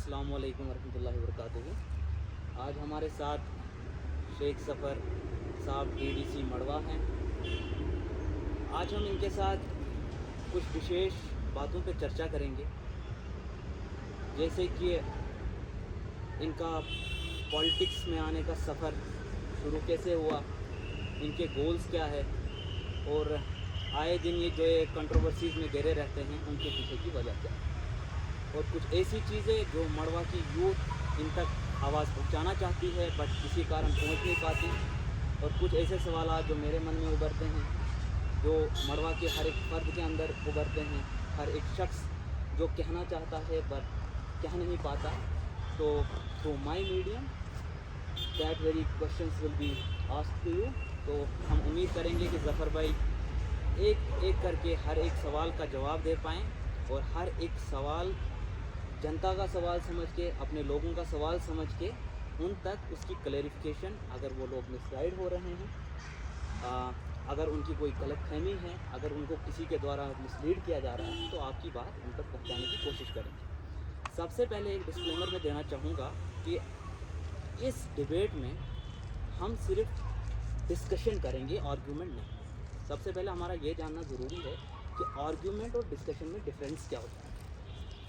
अस्सलाम वालेकुम रहमतुल्लाहि वबरकातुहू। आज हमारे साथ शेख ज़फ़र साहब डीडीसी मड़वा हैं। आज हम इनके साथ कुछ विशेष बातों पर चर्चा करेंगे, जैसे कि इनका पॉलिटिक्स में आने का सफ़र शुरू कैसे हुआ, इनके गोल्स क्या है और आए दिन ये जो कंट्रोवर्सीज़ में घिरे रहते हैं उनके पीछे की वजह क्या है, और कुछ ऐसी चीज़ें जो मड़वा की यूथ इन तक आवाज़ पहुंचाना चाहती है बट किसी कारण पहुंच नहीं पाती, और कुछ ऐसे सवाल जो मेरे मन में उभरते हैं, जो मड़वा के हर एक फ़र्द के अंदर उभरते हैं। हर एक शख्स जो कहना चाहता है बट कह नहीं पाता। तो through my medium that very questions will be asked to you. तो हम उम्मीद करेंगे कि ज़फ़र भाई एक एक करके हर एक सवाल का जवाब दे पाएँ, और हर एक सवाल जनता का सवाल समझ के, अपने लोगों का सवाल समझ के उन तक उसकी क्लैरिफिकेशन, अगर वो लोग मिसगाइड हो रहे हैं, अगर उनकी कोई गलतफहमी है, अगर उनको किसी के द्वारा मिसलीड किया जा रहा है, तो आपकी बात उन तक पहुँचाने की कोशिश करेंगे। सबसे पहले एक डिस्क्लेमर मैं देना चाहूँगा कि इस डिबेट में हम सिर्फ डिस्कशन करेंगे, आर्ग्यूमेंट नहीं। सबसे पहले हमारा ये जानना ज़रूरी है कि आर्ग्यूमेंट और डिस्कशन में डिफरेंस क्या होता है।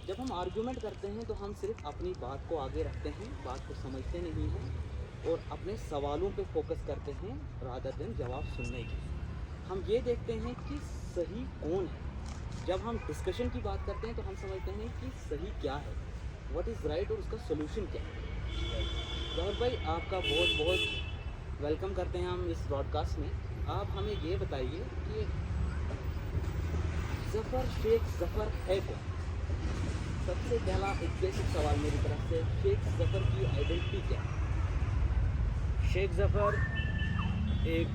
जब हम आर्ग्यूमेंट करते हैं तो हम सिर्फ अपनी बात को आगे रखते हैं, बात को समझते नहीं हैं और अपने सवालों पे फोकस करते हैं रादर देन जवाब सुनने की। हम ये देखते हैं कि सही कौन है। जब हम डिस्कशन की बात करते हैं तो हम समझते हैं कि सही क्या है, व्हाट इज़ राइट, और उसका सोल्यूशन क्या है। ज़फ़र भाई, आपका बहुत बहुत वेलकम करते हैं हम इस ब्रॉडकास्ट में। आप हमें ये बताइए कि शेख ज़फ़र है कौन। सबसे पहला एक बेसिक सवाल मेरी तरफ से, शेख ज़फ़र की आइडेंटिटी क्या है? शेख ज़फ़र एक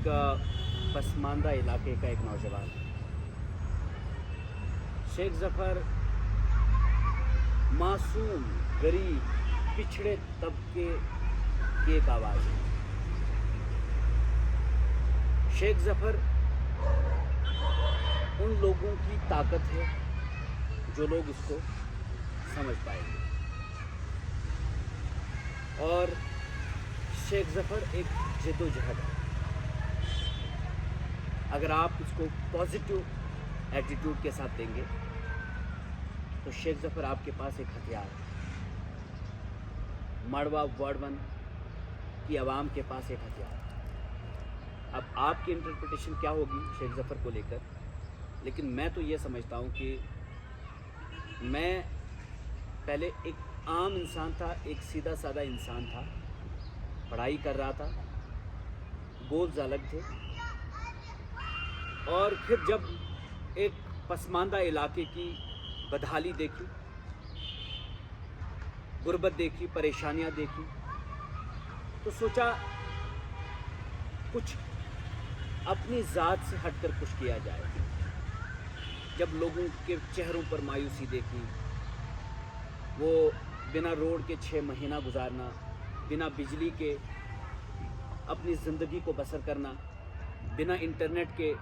पसमानदा इलाके का एक नौजवान है। शेख ज़फ़र मासूम, गरीब, पिछड़े तबके की एक आवाज़ है। शेख ज़फ़र उन लोगों की ताकत है जो लोग उसको समझ पाएंगे, और शेख ज़फ़र एक जद्दोजहद है। अगर आप उसको पॉजिटिव एटीट्यूड के साथ देंगे तो शेख ज़फ़र आपके पास एक हथियार है। मड़वा वार्ड 1 की आवाम के पास एक हथियार है। अब आपकी इंटरप्रिटेशन क्या होगी शेख ज़फ़र को लेकर, लेकिन मैं तो ये समझता हूँ कि मैं पहले एक आम इंसान था, एक सीधा साधा इंसान था, पढ़ाई कर रहा था, गोल्स अलग थे, और फिर जब एक पसमानदा इलाके की बदहाली देखी, गुर्बत देखी, परेशानियां देखी, तो सोचा कुछ अपनी ज़ात से हटकर कुछ किया जाए। जब लोगों के चेहरों पर मायूसी देखी, वो बिना रोड के 6 महीना गुजारना, बिना बिजली के अपनी ज़िंदगी को बसर करना, बिना इंटरनेट के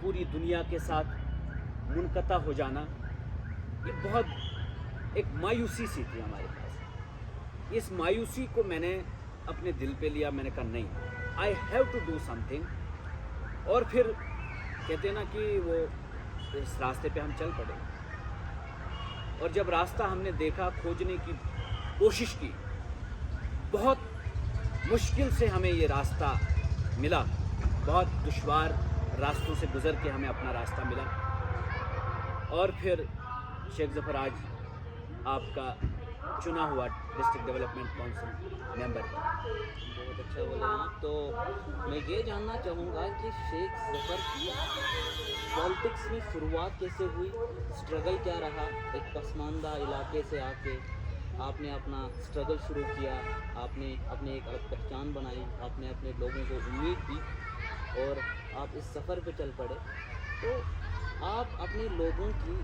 पूरी दुनिया के साथ मुनक़ता हो जाना, ये बहुत एक मायूसी सी थी हमारे पास। इस मायूसी को मैंने अपने दिल पे लिया। मैंने कहा नहीं, I have to do something. और फिर कहते ना कि वो इस रास्ते पे हम चल पड़े, और जब रास्ता हमने देखा, खोजने की कोशिश की, बहुत मुश्किल से हमें ये रास्ता मिला। बहुत दुश्वार रास्तों से गुज़र के हमें अपना रास्ता मिला, और फिर शेख ज़फ़र आज आपका चुना हुआ डिस्ट्रिक्ट डेवलपमेंट काउंसिल मेंबर है। बहुत अच्छा बोले आप। तो मैं ये जानना चाहूँगा कि शेख ज़फ़र की पॉलिटिक्स में शुरुआत कैसे हुई, स्ट्रगल क्या रहा। एक पसमानदा इलाके से आके आपने अपना स्ट्रगल शुरू किया, आपने अपने एक अलग पहचान बनाई, आपने अपने लोगों को उम्मीद दी और आप इस सफ़र पे चल पड़े। तो आप अपने लोगों की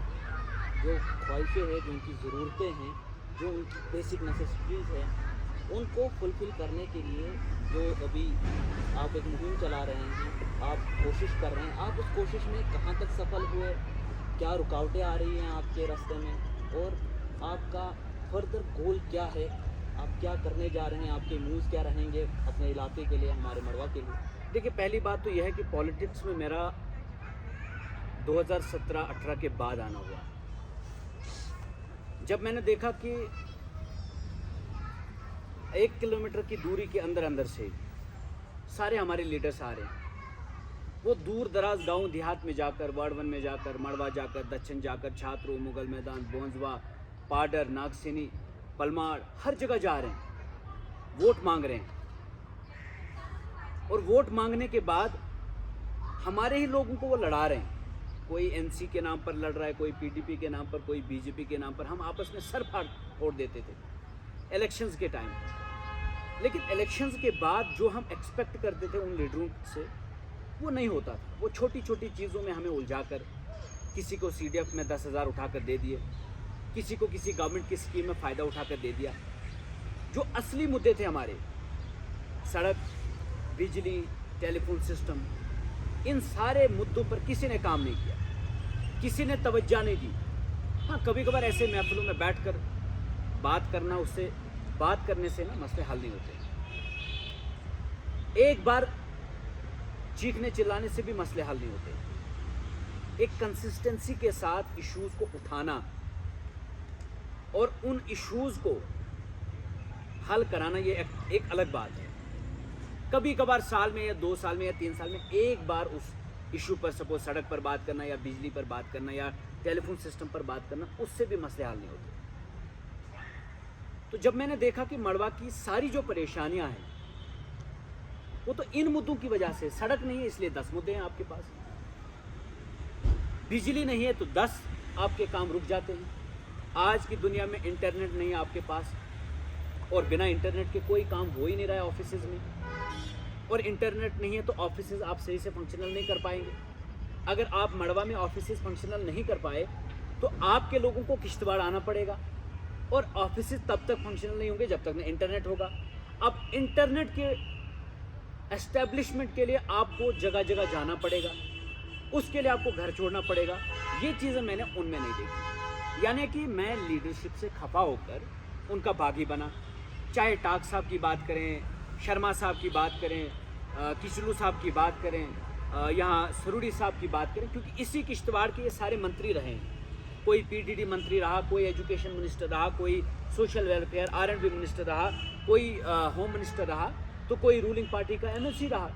जो ख्वाहिशें हैं, जो उनकी ज़रूरतें हैं, जो उनकी बेसिक नेसेसिटीज़ हैं, उनको फुलफ़िल करने के लिए जो अभी आप एक मुहिम चला रहे हैं, आप कोशिश कर रहे हैं, आप उस कोशिश में कहाँ तक सफल हुए, क्या रुकावटें आ रही हैं आपके रास्ते में, और आपका फर्दर गोल क्या है, आप क्या करने जा रहे हैं, आपके मूव्स क्या रहेंगे अपने इलाके के लिए, हमारे मड़वा के लिए? देखिए, पहली बात तो यह है कि पॉलिटिक्स में मेरा 2017-18 के बाद आना हुआ, जब मैंने देखा कि 1 किलोमीटर की दूरी के अंदर अंदर से सारे हमारे लीडर्स आ रहे हैं। वो दूर दराज गांव देहात में जाकर, वार्ड 1 में जाकर, मड़वा जाकर, दक्षिण जाकर, छात्रों, मुगल मैदान, बोंजवा, पाडर, नागसेनी, पलमाड़, हर जगह जा रहे हैं, वोट मांग रहे हैं। और वोट मांगने के बाद हमारे ही लोगों को वो लड़ा रहे हैं। कोई एनसी के नाम पर लड़ रहा है, कोई पीडीपी के नाम पर, कोई बीजेपी के नाम पर। हम आपस में सर फाड़ फोड़ देते थे इलेक्शंस के टाइम। लेकिन इलेक्शंस के बाद जो हम एक्सपेक्ट करते थे उन लीडरों से, वो नहीं होता था। वो छोटी छोटी चीज़ों में हमें उलझाकर, किसी को सीडीएफ में 10,000 उठाकर दे दिए, किसी को किसी गवर्नमेंट की स्कीम में फ़ायदा उठाकर दे दिया। जो असली मुद्दे थे हमारे, सड़क, बिजली, टेलीफोन सिस्टम, इन सारे मुद्दों पर किसी ने काम नहीं किया, किसी ने तवज्जो नहीं दी। हाँ, कभी कभार ऐसे महफिलों में बैठकर बात करना, उससे बात करने से ना मसले हल नहीं होते। एक बार चीखने चिल्लाने से भी मसले हल नहीं होते। एक कंसिस्टेंसी के साथ इश्यूज को उठाना और उन इश्यूज को हल कराना, ये एक अलग बात है। कभी कभार साल में या 2 साल में या 3 साल में एक बार उस इशू पर, सपोज सड़क पर बात करना या बिजली पर बात करना या टेलीफोन सिस्टम पर बात करना, उससे भी मसले हल नहीं होते। तो जब मैंने देखा कि मड़वा की सारी जो परेशानियां हैं वो तो इन मुद्दों की वजह से, सड़क नहीं है इसलिए 10 मुद्दे हैं आपके पास, बिजली नहीं है तो 10 आपके काम रुक जाते हैं। आज की दुनिया में इंटरनेट नहीं है आपके पास, और बिना इंटरनेट के कोई काम हो ही नहीं रहा है ऑफिसेज में। और इंटरनेट नहीं है तो ऑफिसेज आप सही से फंक्शनल नहीं कर पाएंगे। अगर आप मड़वा में ऑफिसेज फंक्शनल नहीं कर पाए तो आपके लोगों को किश्तवाड़ आना पड़ेगा, और ऑफिसेज तब तक फंक्शनल नहीं होंगे जब तक ना इंटरनेट होगा। अब इंटरनेट के एस्टेब्लिशमेंट के लिए आपको जगह जगह जाना पड़ेगा, उसके लिए आपको घर छोड़ना पड़ेगा। ये चीज़ें मैंने उनमें नहीं देखी। यानी कि मैं लीडरशिप से खफा होकर उनका बागी बना। चाहे टाक साहब की बात करें, शर्मा साहब की बात करें, किचलू साहब की बात करें, यहाँ सरूड़ी साहब की बात करें, क्योंकि इसी किश्तवाड़ के ये सारे मंत्री रहे हैं। कोई पीडीडी मंत्री रहा, कोई एजुकेशन मिनिस्टर रहा, कोई सोशल वेलफेयर R&B मिनिस्टर रहा, कोई होम मिनिस्टर रहा, तो कोई रूलिंग पार्टी का MLC रहा,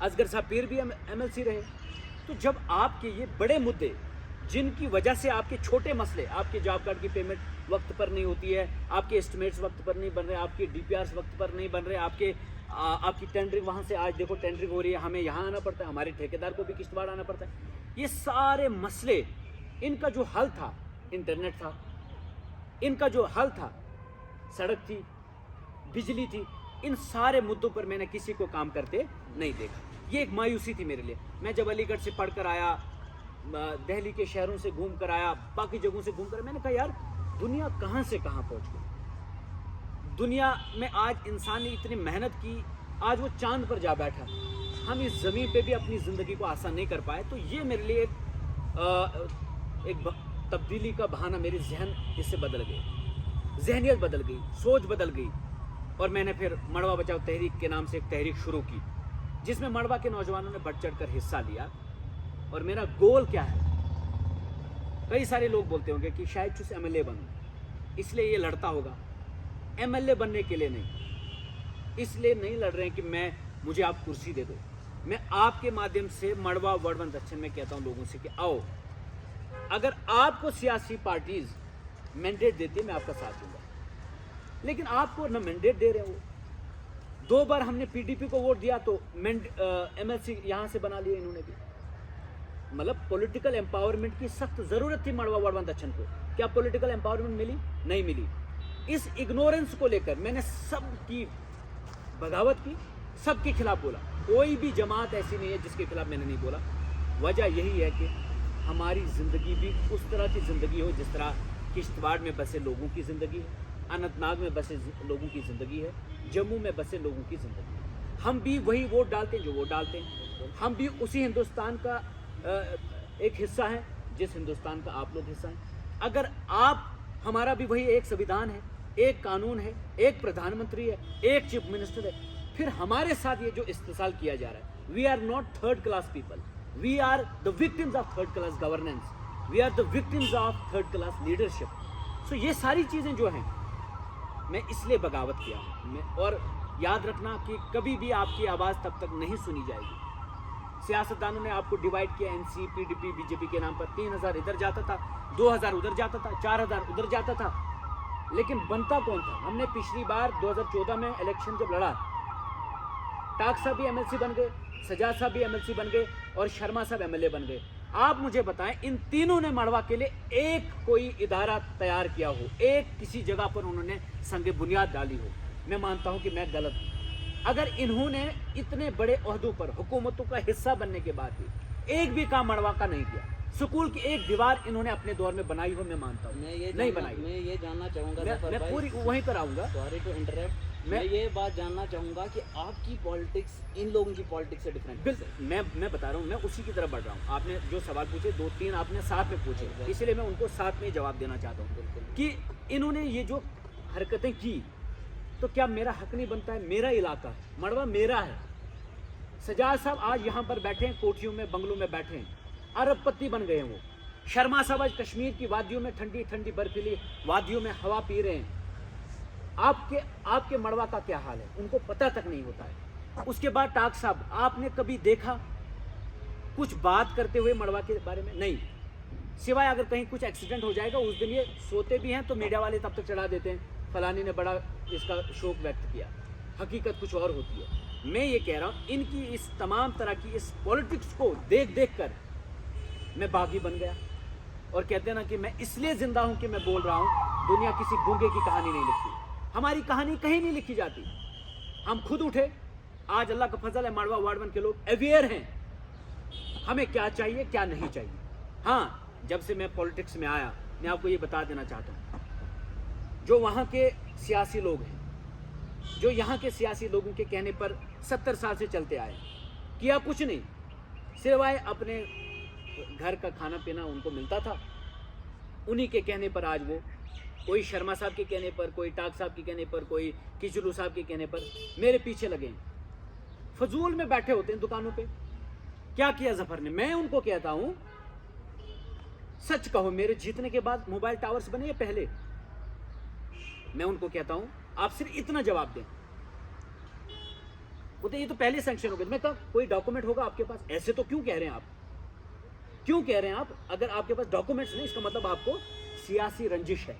असगर साहब पीर भी MLC रहे। तो जब आपके ये बड़े मुद्दे, जिनकी वजह से आपके छोटे मसले, आपके जॉब कार्ड की पेमेंट वक्त पर नहीं होती है, आपके एस्टिमेट्स वक्त पर नहीं बन रहे, आपके DPRs वक्त पर नहीं बन रहे, आपकी टेंडरिंग, वहाँ से आज देखो टेंडरिंग हो रही है, हमें यहाँ आना पड़ता है, हमारे ठेकेदार को भी किश्तवाड़ आना पड़ता है। ये सारे मसले, इनका जो हल था इंटरनेट था, इनका जो हल था सड़क थी, बिजली थी। इन सारे मुद्दों पर मैंने किसी को काम करते नहीं देखा। ये एक मायूसी थी मेरे लिए। मैं जब अलीगढ़ से पढ़कर आया, दिल्ली के शहरों से घूम कर आया, बाकी जगहों से घूम कर, मैंने कहा यार दुनिया कहाँ से कहाँ पहुँच गई। दुनिया में आज इंसान ने इतनी मेहनत की, आज वो चांद पर जा बैठा। हम इस ज़मीन पे भी अपनी ज़िंदगी को आसान नहीं कर पाए। तो ये मेरे लिए एक तब्दीली का बहाना, मेरी जहन इससे बदल गई, जहनियत बदल गई, सोच बदल गई। और मैंने फिर मड़वा बचाओ तहरीक के नाम से एक तहरीक शुरू की, जिसमें मड़वा के नौजवानों ने बढ़ चढ़ कर हिस्सा लिया। और मेरा गोल क्या है, कई सारे लोग बोलते होंगे कि शायद चूस MLA बनूं इसलिए ये लड़ता होगा। MLA बनने के लिए नहीं, इसलिए नहीं लड़ रहे हैं कि मुझे आप कुर्सी दे दो। मैं आपके माध्यम से मड़वा वार्ड 1 दक्षिण में कहता हूँ लोगों से कि आओ, अगर आपको सियासी पार्टीज मैंडेट देती है मैं आपका साथ दूंगा, लेकिन आपको न मैंडेट दे रहे हो। 2 बार हमने PDP को वोट दिया तो MLC यहाँ से बना लिए इन्होंने भी। मतलब पॉलिटिकल एम्पावरमेंट की सख्त ज़रूरत थी मड़वा वार्ड 1 दक्षिण को। क्या पॉलिटिकल एम्पावरमेंट मिली? नहीं मिली। इस इग्नोरेंस को लेकर मैंने सबकी बगावत की, सबके खिलाफ बोला। कोई भी जमात ऐसी नहीं है जिसके खिलाफ मैंने नहीं बोला। वजह यही है कि हमारी ज़िंदगी भी उस तरह की ज़िंदगी हो जिस तरह किश्तवाड़ में बसे लोगों की ज़िंदगी है, अनंतनाग में बसे लोगों की ज़िंदगी है, जम्मू में बसे लोगों की ज़िंदगी है। हम भी वही वोट डालते हैं जो वोट डालते हैं। हम भी उसी हिंदुस्तान का एक हिस्सा हैं जिस हिंदुस्तान का आप लोग हिस्सा हैं। अगर आप हमारा भी वही एक संविधान है, एक कानून है, एक प्रधानमंत्री है, एक चीफ मिनिस्टर है। फिर हमारे साथ ये जो इस्तेसाल किया जा रहा है, we are not third class people, we are the victims of third class governance, we are the victims of third class leadership. So ये सारी चीज़ें जो हैं, मैं इसलिए बगावत किया हूँ। और याद रखना कि कभी भी आपकी आवाज़ तब तक नहीं सुनी जाएगी। सियासतदानों ने आपको डिवाइड किया, एनसी, पीडीपी, बीजेपी के नाम पर 3000 इधर जाता था, 2000 उधर जाता था, 4000 उधर जाता था, लेकिन बनता कौन था? हमने पिछली बार 2014 में इलेक्शन जब लड़ा, टाक साहब भी एमएलसी बन गए, सजाद साहब भी एमएलसी बन गए और शर्मा साहब एमएलए बन गए। आप मुझे बताएं, इन तीनों ने मड़वा के लिए एक कोई इदारा तैयार किया हो, एक किसी जगह पर उन्होंने संगे बुनियाद डाली हो? मैं मानता हूं कि मैं गलत हूं। अगर इन्होंने इतने बड़े ओहदों पर हुकूमतों का हिस्सा बनने के बाद भी एक भी काम मड़वा का नहीं किया, स्कूल की एक दीवार इन्होंने अपने दौर में बनाई हो? मैं मानता हूँ नहीं बनाई। मैं ये जानना चाहूँगा, मैं पूरी वहीं पर आऊँगा। सॉरी टू इंटरप्ट, मैं ये बात जानना चाहूँगा कि आपकी पॉलिटिक्स इन लोगों की पॉलिटिक्स से डिफरेंट। बिल्कुल, मैं बता रहा हूँ, मैं उसी की तरफ बढ़ रहा हूँ। आपने जो सवाल पूछे 2-3 आपने साथ में पूछे, इसलिए मैं उनको साथ में जवाब देना चाहता हूँ कि इन्होंने ये जो हरकतें की, तो क्या मेरा हक नहीं बनता है? मेरा इलाका है, मड़वा मेरा है। सजाद साहब आज यहाँ पर बैठे हैं, कोठियों में, बंगलों में बैठे हैं, अरबपति बन गए हैं वो। शर्मा साहब आज कश्मीर की वादियों में, ठंडी ठंडी बर्फीली वादियों में हवा पी रहे हैं। आपके मड़वा का क्या हाल है, उनको पता तक नहीं होता है। उसके बाद टाक साहब, आपने कभी देखा कुछ बात करते हुए मड़वा के बारे में? नहीं, सिवाय अगर कहीं कुछ एक्सीडेंट हो जाएगा, उस दिन ये सोते भी हैं तो मीडिया वाले तब तक चढ़ा देते हैं, फलानी ने बड़ा इसका शोक व्यक्त किया। हकीकत कुछ और होती है। मैं ये कह रहा हूँ, इनकी इस तमाम तरह की इस पॉलिटिक्स को देख देख कर मैं बागी बन गया। और कहते हैं ना कि मैं इसलिए जिंदा हूँ कि मैं बोल रहा हूँ, दुनिया किसी गूंगे की कहानी नहीं लिखती, हमारी कहानी कहीं नहीं लिखी जाती। हम खुद उठे, आज अल्लाह का फजल है, माड़वा वार्ड 1 के लोग अवेयर हैं हमें क्या चाहिए क्या नहीं चाहिए। हाँ, जब से मैं पॉलिटिक्स में आया, मैं आपको ये बता देना चाहता हूँ, जो वहाँ के सियासी लोग हैं, जो यहाँ के सियासी लोगों के कहने पर 70 साल से चलते आए, किया कुछ नहीं, सिवाय अपने घर का खाना पीना उनको मिलता था, उन्हीं के कहने पर आज वो, कोई शर्मा साहब के कहने पर, कोई टाक साहब के कहने पर, कोई किचलू साहब के कहने पर मेरे पीछे लगे हैं, फजूल में बैठे होते हैं दुकानों पे। क्या किया जफर ने? मैं उनको कहता हूं, सच कहो, मेरे जीतने के बाद मोबाइल टावर्स बने या पहले? मैं उनको कहता हूं, आप सिर्फ इतना जवाब दें। बोलते ये तो पहले सैंक्शन हो गए। मैं कहा कोई डॉक्यूमेंट होगा आपके पास? ऐसे तो क्यों कह रहे हैं आप? क्यों कह रहे हैं आप? अगर आपके पास डॉक्यूमेंट्स नहीं, इसका मतलब आपको सियासी रंजिश है,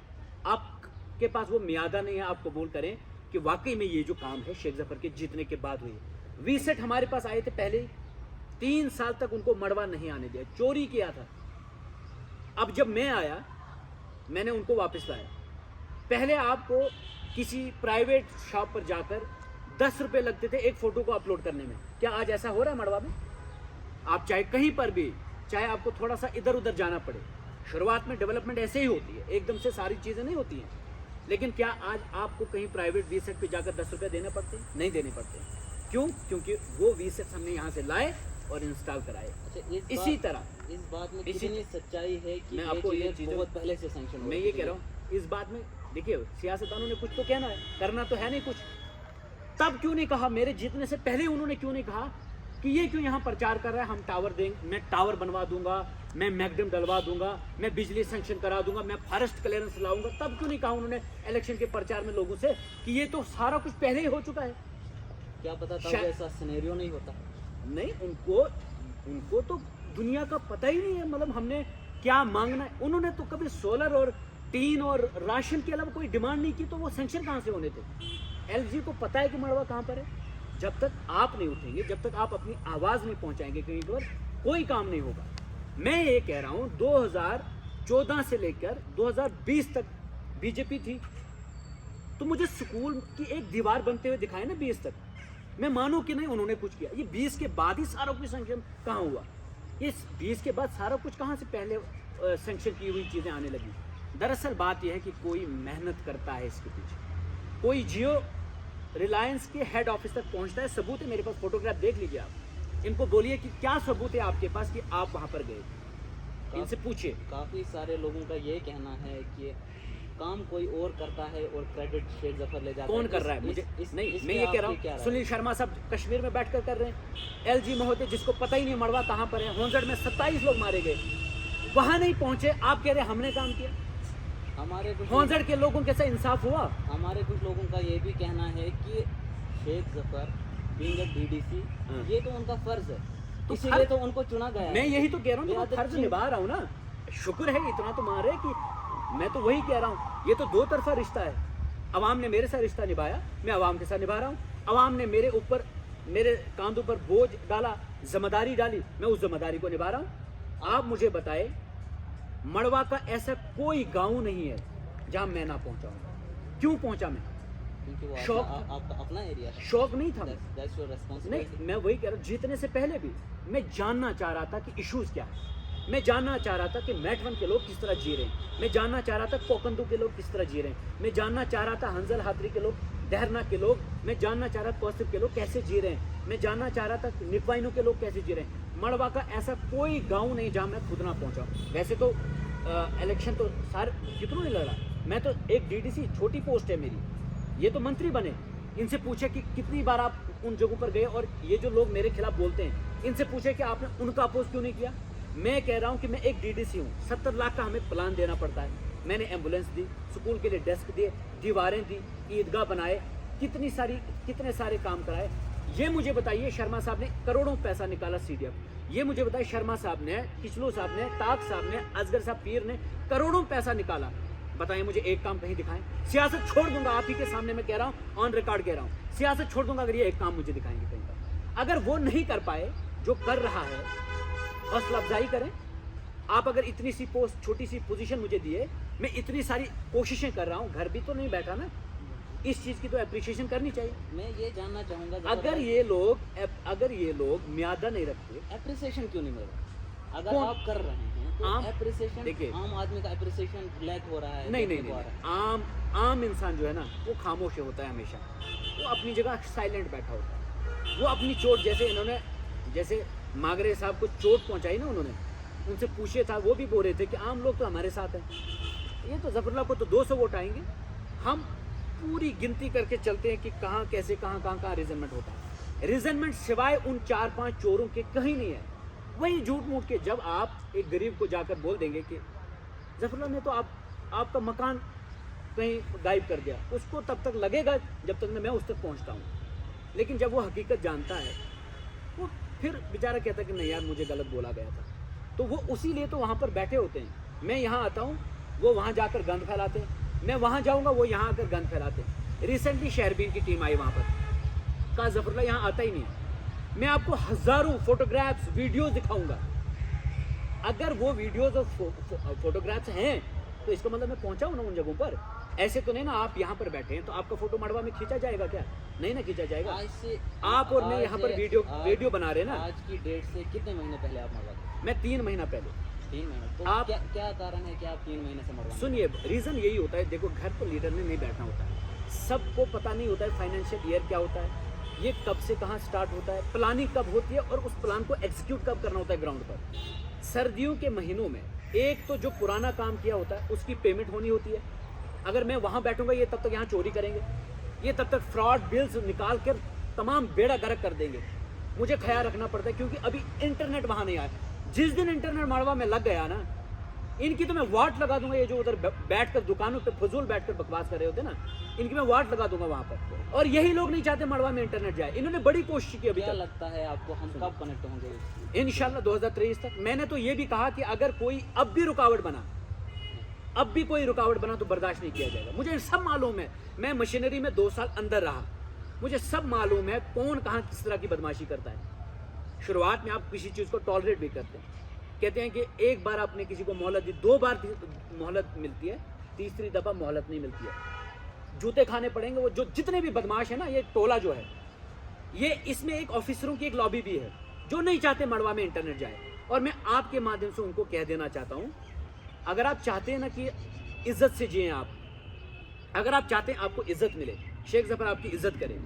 आपके पास वो मियादा नहीं है, आप कबूल करें कि वाकई में ये जो काम है शेख जफर के जीतने के बाद हुई। वीसेट हमारे पास आए थे पहले ही, 3 साल तक उनको मड़वा नहीं आने दिया, चोरी किया था। अब जब मैं आया, मैंने उनको वापस लाया। पहले आपको किसी प्राइवेट शॉप पर जाकर 10 रुपए लगते थे एक फोटो को अपलोड करने में। क्या आज ऐसा हो रहा है मड़वा में? आप चाहे कहीं पर भी, चाहे आपको थोड़ा सा इधर उधर जाना पड़े, शुरुआत में डेवलपमेंट ऐसे ही होती है, एकदम से सारी चीज़ें नहीं होती हैं। लेकिन क्या आज आपको कहीं प्राइवेट वीसेट पे जाकर 10 रुपये देने पड़ते हैं? नहीं देने पड़ते। क्यों? क्योंकि वो वीसेट हमने यहाँ से लाए और इंस्टॉल कराए। अच्छा, इसी तरह इस बात में कितनी सच्चाई है कि मैं आपको ये चीज़ें बहुत पहले से सैंक्शन हो मैं ये कह रहा हूँ, इस बात में देखिए, सियासतदानों ने कुछ तो कहना है, करना तो है नहीं कुछ। तब क्यों नहीं कहा? मेरे जीतने से पहले उन्होंने क्यों नहीं कहा कि ये क्यों यहाँ प्रचार कर रहा है, हम टावर देंगे, मैं टावर बनवा दूंगा, मैं मैगडम डलवा दूंगा, मैं बिजली सैंक्शन करा दूंगा, मैं फॉरेस्ट क्लियरेंस लाऊंगा? तब क्यों नहीं कहा उन्होंने इलेक्शन के प्रचार में लोगों से कि ये तो सारा कुछ पहले ही हो चुका है? क्या पता था ऐसा सिनेरियो नहीं होता? नहीं, उनको तो दुनिया का पता ही नहीं है, मतलब हमने क्या मांगना है। उन्होंने तो कभी सोलर और टीन और राशन के अलावा कोई डिमांड नहीं की, तो वो सैंक्शन कहाँ से होने थे? एलजी को पता है कि मड़वा कहाँ पर है। जब तक आप नहीं उठेंगे, जब तक आप अपनी आवाज़ नहीं पहुँचाएंगे कहीं पर, कोई काम नहीं होगा। मैं ये कह रहा हूँ, 2014 से लेकर 2020 तक बीजेपी थी, तो मुझे स्कूल की एक दीवार बनते हुए दिखाए ना 20 तक, मैं मानूं कि नहीं उन्होंने कुछ किया। ये 20 के बाद ही सारा कुछ सैंक्शन कहाँ हुआ? ये 20 के बाद सारा कुछ कहाँ से पहले सैंक्शन की हुई चीज़ें आने लगी? दरअसल बात यह है कि कोई मेहनत करता है इसके पीछे, कोई जियो रिलायंस के हेड ऑफिस तक पहुँचता है। सबूत है मेरे पास, फोटोग्राफ देख लीजिए आप। इनको बोलिए कि क्या सबूत है आपके पास कि आप वहाँ पर गए, इनसे पूछिए। काफ़ी सारे लोगों का ये कहना है कि काम कोई और करता है और क्रेडिट शेख जफर ले जाता कौन है। कर रहा है इस- मुझे इस- नहीं, इस मैं पे ये कह रहा आपकी क्या हूँ राय? सुनील शर्मा साहब कश्मीर में बैठकर कर रहे हैं। एलजी महोदय जिसको पता ही नहीं मड़वा कहाँ पर है, होंजड़ में 27 लोग मारे गए, वहां नहीं पहुंचे, आप कह रहे हैं हमने काम किया। हमारे कुछ होंजड़ के लोगों के साथ इंसाफ हुआ? हमारे कुछ लोगों का ये भी कहना है कि Sheikh Zafar being a DDC हाँ। ये तो उनका फर्ज है, तो इसीलिए फर्ज- तो उनको चुना गया मैं है। यही तो कह रहा हूँ कि मैं बेहद फर्ज अच्छी- निभा रहा हूँ ना, शुक्र है इतना तो मान रहे कि मैं तो वही कह रहा हूँ, ये तो दो तरफा रिश्ता है। अवाम ने मेरे साथ रिश्ता निभाया, मैं अवाम के साथ निभा रहा हूँ। अवाम ने मेरे ऊपर, मेरे कांधों पर बोझ डाला, जिम्मेदारी डाली, मैं उस जिम्मेदारी को निभा रहा हूँ। आप मुझे बताए मड़वा का ऐसा कोई गांव नहीं है जहां मैं ना पहुंचा हूं। क्यों पहुंचा मैं? क्योंकि वो शौक आपका अपना एरिया है। शौक नहीं था। That's your responsibility. नहीं, मैं वही कह रहा हूँ, जीतने से पहले भी मैं जानना चाह रहा था कि इश्यूज क्या है। मैं जानना चाह रहा था कि मैटवन के लोग किस तरह जी रहे हैं, मैं जानना चाह रहा था कोकंदू के लोग किस तरह जी रहे हैं, मैं जानना चाह रहा था हंजल हाथरी के लोग, दहरना के लोग, मैं जानना चाह रहा था कौसिफ के लोग कैसे जी रहे हैं, मैं जानना चाह रहा था निकवाइनों के लोग कैसे जी रहे हैं। मड़वा का ऐसा कोई गाँव नहीं जहाँ मैं खुद ना पहुँचा। वैसे तो इलेक्शन तो सारे कितनों ने लड़ा, मैं तो एक डीडीसी, छोटी पोस्ट है मेरी, ये तो मंत्री बने। इनसे पूछे कि कितनी बार आप उन जगहों पर गए, और ये जो लोग मेरे खिलाफ बोलते हैं इनसे पूछे कि आपने उनका अपोज क्यों नहीं किया। मैं कह रहा हूँ कि मैं एक डीडीसी हूँ, 70 लाख का हमें प्लान देना पड़ता है। मैंने एम्बुलेंस दी, स्कूल के लिए डेस्क दिए, दीवारें दी, ईदगाह बनाए, कितने सारे काम कराए। ये मुझे बताइए, शर्मा साहब ने करोड़ों पैसा निकाला सीडीएफ, ये मुझे बताइए शर्मा साहब ने, किचलू साहब ने, ताक साहब ने, असगर साहब पीर ने करोड़ों पैसा निकाला। बताइए मुझे एक काम कहीं दिखाएं। सियासत छोड़ दूंगा, आप ही के सामने मैं कह रहा हूँ, ऑन रिकॉर्ड कह रहा हूँ, सियासत छोड़ दूंगा अगर ये एक काम मुझे दिखाएंगे कहीं पर। अगर वो नहीं कर पाए, जो कर रहा है हौसला अफजाई करें। आप अगर इतनी सी पोस्ट, छोटी सी पोजीशन मुझे दिए, मैं इतनी सारी कोशिशें कर रहा हूँ, घर भी तो नहीं बैठा ना, इस चीज की तो एप्रिसिएशन करनी चाहिए। मैं ये जानना चाहूंगा अगर ये लोग म्यादा नहीं रखते, एप्रिसिएशन क्यों नहीं मिल रहा? अगर कौन- आप कर रहे हैं तो आम- एप्रिसिएशन, देखिए, आम आदमी का एप्रिसिएशन ब्लैक हो रहा है, नहीं देखने नहीं को आ नहीं, रहा है। आम इंसान जो है ना वो खामोश होता है हमेशा, वो अपनी जगह साइलेंट बैठा होता है। वो अपनी चोट, जैसे मागरे साहब को चोट पहुंचाई ना उन्होंने, उनसे पूछे था, वो भी बोल रहे थे कि आम लोग तो हमारे साथ हैं। ये तो जफरुल्लाह को तो 200 वोट आएंगे, हम पूरी गिनती करके चलते हैं कि कहाँ कैसे कहाँ रिजनमेंट होता है। रिजनमेंट सिवाय उन 4-5 चोरों के कहीं नहीं है। वही झूठ मूठ के जब आप एक गरीब को जाकर बोल देंगे कि जफरुल्लाह ने तो आपका मकान कहीं गायब कर दिया, उसको तब तक लगेगा जब तक मैं उस तक पहुंचता हूं। लेकिन जब वो हकीकत जानता है, वो फिर बेचारा कहता है कि नहीं यार मुझे गलत बोला गया था। तो वो उसी लिए तो वहाँ पर बैठे होते हैं। मैं यहाँ आता हूँ, वो वहाँ जाकर गंद फैलाते हैं, मैं वहाँ जाऊँगा, वो यहाँ आकर गंद फैलाते हैं। रिसेंटली शहरबीन की टीम आई वहाँ पर, कहा जफरुल्लाह यहाँ आता ही नहीं है। मैं आपको हज़ारों फोटोग्राफ्स, वीडियोस दिखाऊंगा। अगर वो वीडियोस और फोटोग्राफ्स हैं तो इसका मतलब मैं पहुंचा हूं ना उन जगहों पर। ऐसे तो नहीं ना आप यहाँ पर बैठे हैं तो आपका फोटो मड़वा में खींचा जाएगा क्या? नहीं ना खींचा जाएगा। आज से आप और मैं यहाँ पर वीडियो बना रहे हैं ना। आज की डेट से कितने महीने पहले आप मरवा थे? मैं 3 महीना पहले। 3 महीने। तो आप- क्या कारण है कि आप 3 महीने से मरवा? सुनिए, रीज़न यही होता है, देखो घर तो लीडर ने नहीं बैठना होता है, सबको पता नहीं होता है फाइनेंशियल ईयर क्या होता है, ये कब से कहाँ स्टार्ट होता है, प्लानिंग कब होती है और उस प्लान को एग्जीक्यूट कब करना होता है ग्राउंड पर। सर्दियों के महीनों में एक तो जो पुराना काम किया होता है उसकी पेमेंट होनी होती है। अगर मैं वहाँ बैठूंगा, ये तब तक यहाँ चोरी करेंगे, ये तब तक फ्रॉड बिल्स निकाल कर तमाम बेड़ा गर्क कर देंगे। मुझे ख्याल रखना पड़ता है क्योंकि अभी इंटरनेट वहाँ नहीं आया। जिस दिन इंटरनेट मड़वा में लग गया ना, इनकी तो मैं वाट लगा दूंगा। ये जो उधर बैठकर दुकानों पे फजूल बैठकर बकवास कर रहे होते ना, इनकी मैं वाट लगा दूंगा वहाँ पर। और यही लोग नहीं चाहते मड़वा में इंटरनेट जाए। इन्होंने बड़ी कोशिश की अभी क्या तक। लगता है आपको हम कब कनेक्ट होंगे? इंशाल्लाह 2023 तक। मैंने तो ये भी कहा कि अगर कोई अब भी रुकावट बना, अब भी कोई रुकावट बना तो बर्दाश्त नहीं किया जाएगा। मुझे सब मालूम है, मैं मशीनरी में 2 साल अंदर रहा, मुझे सब मालूम है कौन कहाँ किस तरह की बदमाशी करता है। शुरुआत में आप किसी चीज़ को टॉलरेट भी करते हैं, कहते हैं कि एक बार आपने किसी को मोहलत दी, 2 बार मोहलत मिलती है, तीसरी दफ़ा मोहलत नहीं मिलती है। जूते खाने पड़ेंगे। वो जो जितने भी बदमाश है ना, ये टोला जो है, ये इसमें एक ऑफिसरों की एक लॉबी भी है जो नहीं चाहते मड़वा में इंटरनेट जाए। और मैं आपके माध्यम से उनको कह देना चाहता हूँ, अगर आप चाहते हैं ना कि इज्जत से जिए आप, अगर आप चाहते हैं आपको इज्जत मिले, शेख जफर आपकी इज्जत करें,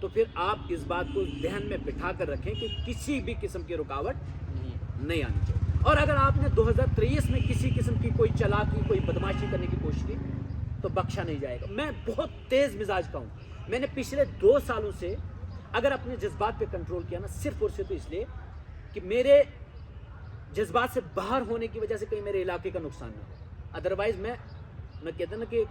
तो फिर आप इस बात को ध्यान में बिठा कर रखें कि किसी भी किस्म की रुकावट नहीं आनी चाहिए। और अगर आपने 2023 में किसी किस्म की कोई चालाकी, कोई बदमाशी करने की कोशिश की तो बख्शा नहीं जाएगा। मैं बहुत तेज मिजाज का हूँ। मैंने पिछले 2 सालों से अगर अपने जज्बात पे कंट्रोल किया ना, सिर्फ और सिर्फ इसलिए कि मेरे जज्बात से बाहर होने की वजह से कहीं मेरे इलाके का नुकसान ना हो। अदरवाइज मैं कहता ना कि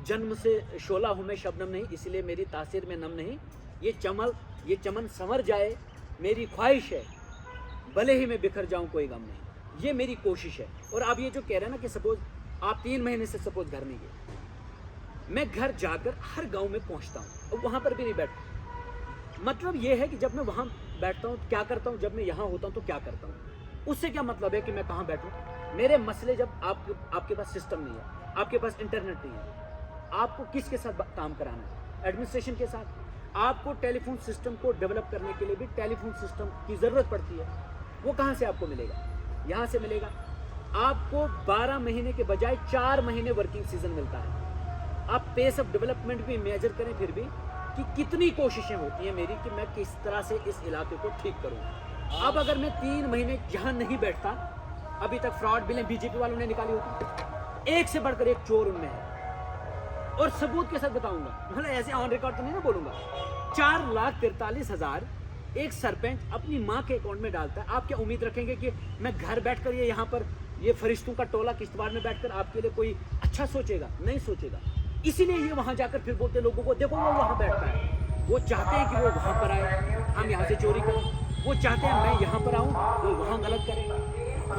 जन्म से शोला हूँ मैं, शबनम नहीं, इसलिए मेरी तासीर में नम नहीं। ये चमन संवर जाए मेरी ख्वाहिश है, भले ही मैं बिखर जाऊँ कोई गम नहीं, ये मेरी कोशिश है। और आप ये जो कह रहे हैं ना कि सपोज आप 3 महीने से सपोज घर नहीं गए, मैं घर जाकर हर गांव में पहुंचता हूं और वहां पर भी नहीं बैठता। मतलब ये है कि जब मैं वहां बैठता हूं क्या करता हूं, जब मैं यहां होता हूं तो क्या करता हूं। उससे क्या मतलब है कि मैं कहां बैठूं। मेरे मसले जब आपके पास सिस्टम नहीं है, आपके पास इंटरनेट नहीं है, आपको किसके साथ काम कराना है, एडमिनिस्ट्रेशन के साथ। आपको टेलीफोन सिस्टम को डेवलप करने के लिए भी टेलीफोन सिस्टम की ज़रूरत पड़ती है। वो कहाँ से आपको मिलेगा, यहाँ से मिलेगा। आपको 12 महीने के बजाय 4 महीने वर्किंग सीजन मिलता है। आप पेस ऑफ डेवलपमेंट भी मेजर करें फिर भी कि कितनी कोशिशें होती हैं मेरी कि मैं किस तरह से इस इलाके को ठीक करूं। अब अगर मैं 3 महीने यहाँ नहीं बैठता, अभी तक फ्रॉड बिलें बीजेपी वालों ने निकाली होती, एक से बढ़कर एक चोर उनमें है। और सबूत के साथ बताऊंगा, मतलब ऐसे ऑन रिकॉर्ड तो नहीं ना बोलूंगा। 4,43,000 एक सरपंच अपनी माँ के अकाउंट में डालता है। आप क्या उम्मीद रखेंगे कि मैं घर बैठकर ये यहाँ पर ये फरिश्तों का टोला किश्तवाड़ में बैठकर आपके लिए कोई अच्छा सोचेगा? नहीं सोचेगा। इसीलिए ये वहां जाकर फिर बोलते लोगों को, देखो वो वहां बैठता है, वो चाहते हैं कि वो वहां पर आए, हम यहाँ से चोरी करें। वो चाहते हैं मैं यहाँ पर आऊँ, वो वहां गलत करें।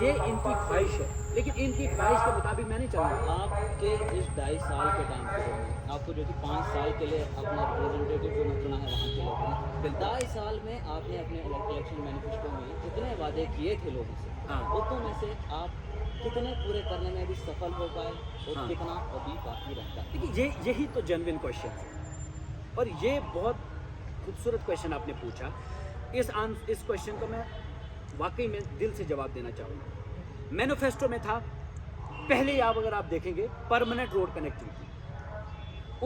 ये इनकी ख्वाहिश है, लेकिन इनकी ख्वाहिश के मुताबिक मैं नहीं चलूँगा। आपके इस 2.5 साल के टाइम पीरियड में आपको जो कि 5 साल के लिए अपना रिप्रेजेंटेटिव चुना है वहाँ के लोगों ने, 2.5 साल में आपने अपने इलेक्शन मैनिफेस्टो में जितने वादे किए थे लोगों से, हाँ, उतनों में से आप कितने पूरे करने में अभी सफल हो पाए और हाँ, कितना अभी बाकी रहता है? देखिए यही तो जेन्युइन क्वेश्चन है और ये बहुत खूबसूरत क्वेश्चन आपने पूछा। इस क्वेश्चन को मैं वाकई में दिल से जवाब देना चाहूँगा। मैनिफेस्टो में था पहले आप अगर आप देखेंगे परमानेंट रोड कनेक्टिविटी,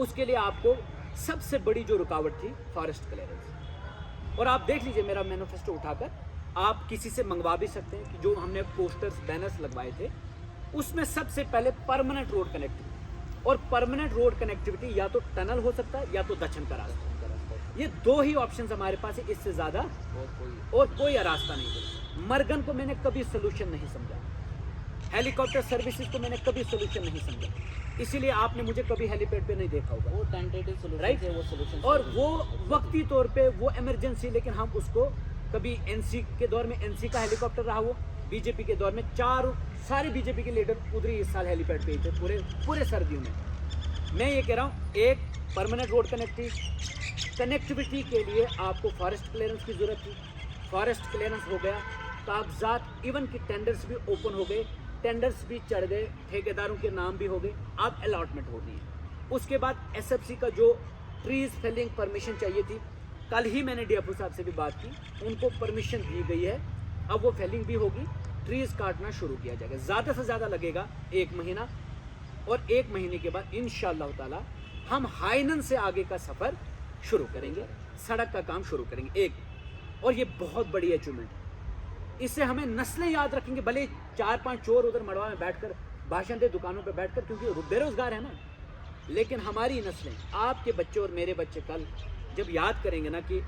उसके लिए आपको सबसे बड़ी जो रुकावट थी फॉरेस्ट क्लियरेंस। और आप देख लीजिए मेरा मैनिफेस्टो उठाकर, आप किसी से मंगवा भी सकते हैं कि जो हमने पोस्टर्स बैनर्स लगवाए थे उसमें सबसे पहले परमानेंट रोड कनेक्टिविटी। और परमानेंट रोड कनेक्टिविटी या तो टनल हो सकता है या तो दक्षिण का रास्ता। ये 2 ही ऑप्शंस हमारे पास है, इससे ज्यादा और कोई रास्ता नहीं है। मरगन को मैंने कभी सोल्यूशन नहीं समझा, हेलीकॉप्टर सर्विसेज को मैंने कभी सोल्यूशन नहीं समझा, इसीलिए आपने मुझे कभी हेलीपैड पे नहीं देखा होगा। वो टेंटेटिव सोल्यूशन राइट है, वो सोल्यूशन और वो वक्ती तौर पे वो इमरजेंसी, लेकिन हम उसको कभी एनसी के दौर में एनसी का हेलीकॉप्टर रहा, वो बीजेपी के दौर में सारे बीजेपी के लीडर उधर ही इस साल हेलीपैड पे थे पूरे सर्दियों में। मैं ये कह रहा हूँ एक परमानेंट रोड कनेक्टिविटी के लिए आपको फॉरेस्ट क्लियरेंस की जरूरत थी, फॉरेस्ट क्लियरेंस हो गया, कागजात इवन की टेंडर्स भी ओपन हो गए, टेंडर्स भी चढ़ गए, ठेकेदारों के नाम भी हो गए, अब अलॉटमेंट हो गई है। उसके बाद एसएफसी का जो ट्रीज फेलिंग परमिशन चाहिए थी, कल ही मैंने डीएफओ साहब से भी बात की, उनको परमिशन दी गई है। अब वो फेलिंग भी होगी, ट्रीज काटना शुरू किया जाएगा। ज़्यादा से ज़्यादा लगेगा 1 महीना, और 1 महीने के बाद इंशाअल्लाह ताला हम हाइनन से आगे का सफ़र शुरू करेंगे, सड़क का काम शुरू करेंगे एक। और ये बहुत बड़ी अचीवमेंट है, इससे हमें नस्लें याद रखेंगे। भले 4-5 चोर उधर मड़वा में बैठकर भाषण दे दुकानों पे बैठकर, क्योंकि बेरोजगार है ना, लेकिन हमारी नस्लें, आपके बच्चे और मेरे बच्चे कल जब याद करेंगे ना कि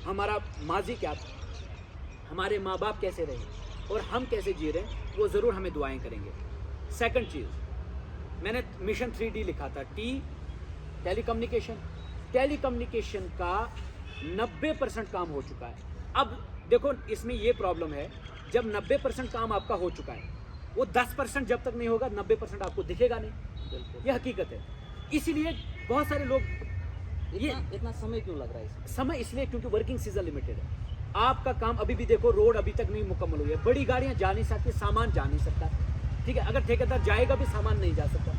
हमारा माजी क्या था, हमारे माँ बाप कैसे रहे और हम कैसे जी रहे हैं, वो ज़रूर हमें दुआएं करेंगे। सेकंड चीज़, मैंने मिशन 3D लिखा था, टेलीकम्युनिकेशन का 90% काम हो चुका है। अब देखो इसमें ये प्रॉब्लम है, जब 90% काम आपका हो चुका है, वो 10% जब तक नहीं होगा 90% आपको दिखेगा नहीं। ये हकीकत है। इसीलिए बहुत सारे लोग इतना समय क्यों लग रहा है इसमें? समय इसलिए क्योंकि वर्किंग सीजन लिमिटेड है। आपका काम अभी भी देखो, रोड अभी तक नहीं मुकम्मल हुई है, बड़ी गाड़ियां जा नहीं सकती, सामान जा नहीं सकता, ठीक है। अगर ठेकेदार जाएगा भी सामान नहीं जा सकता,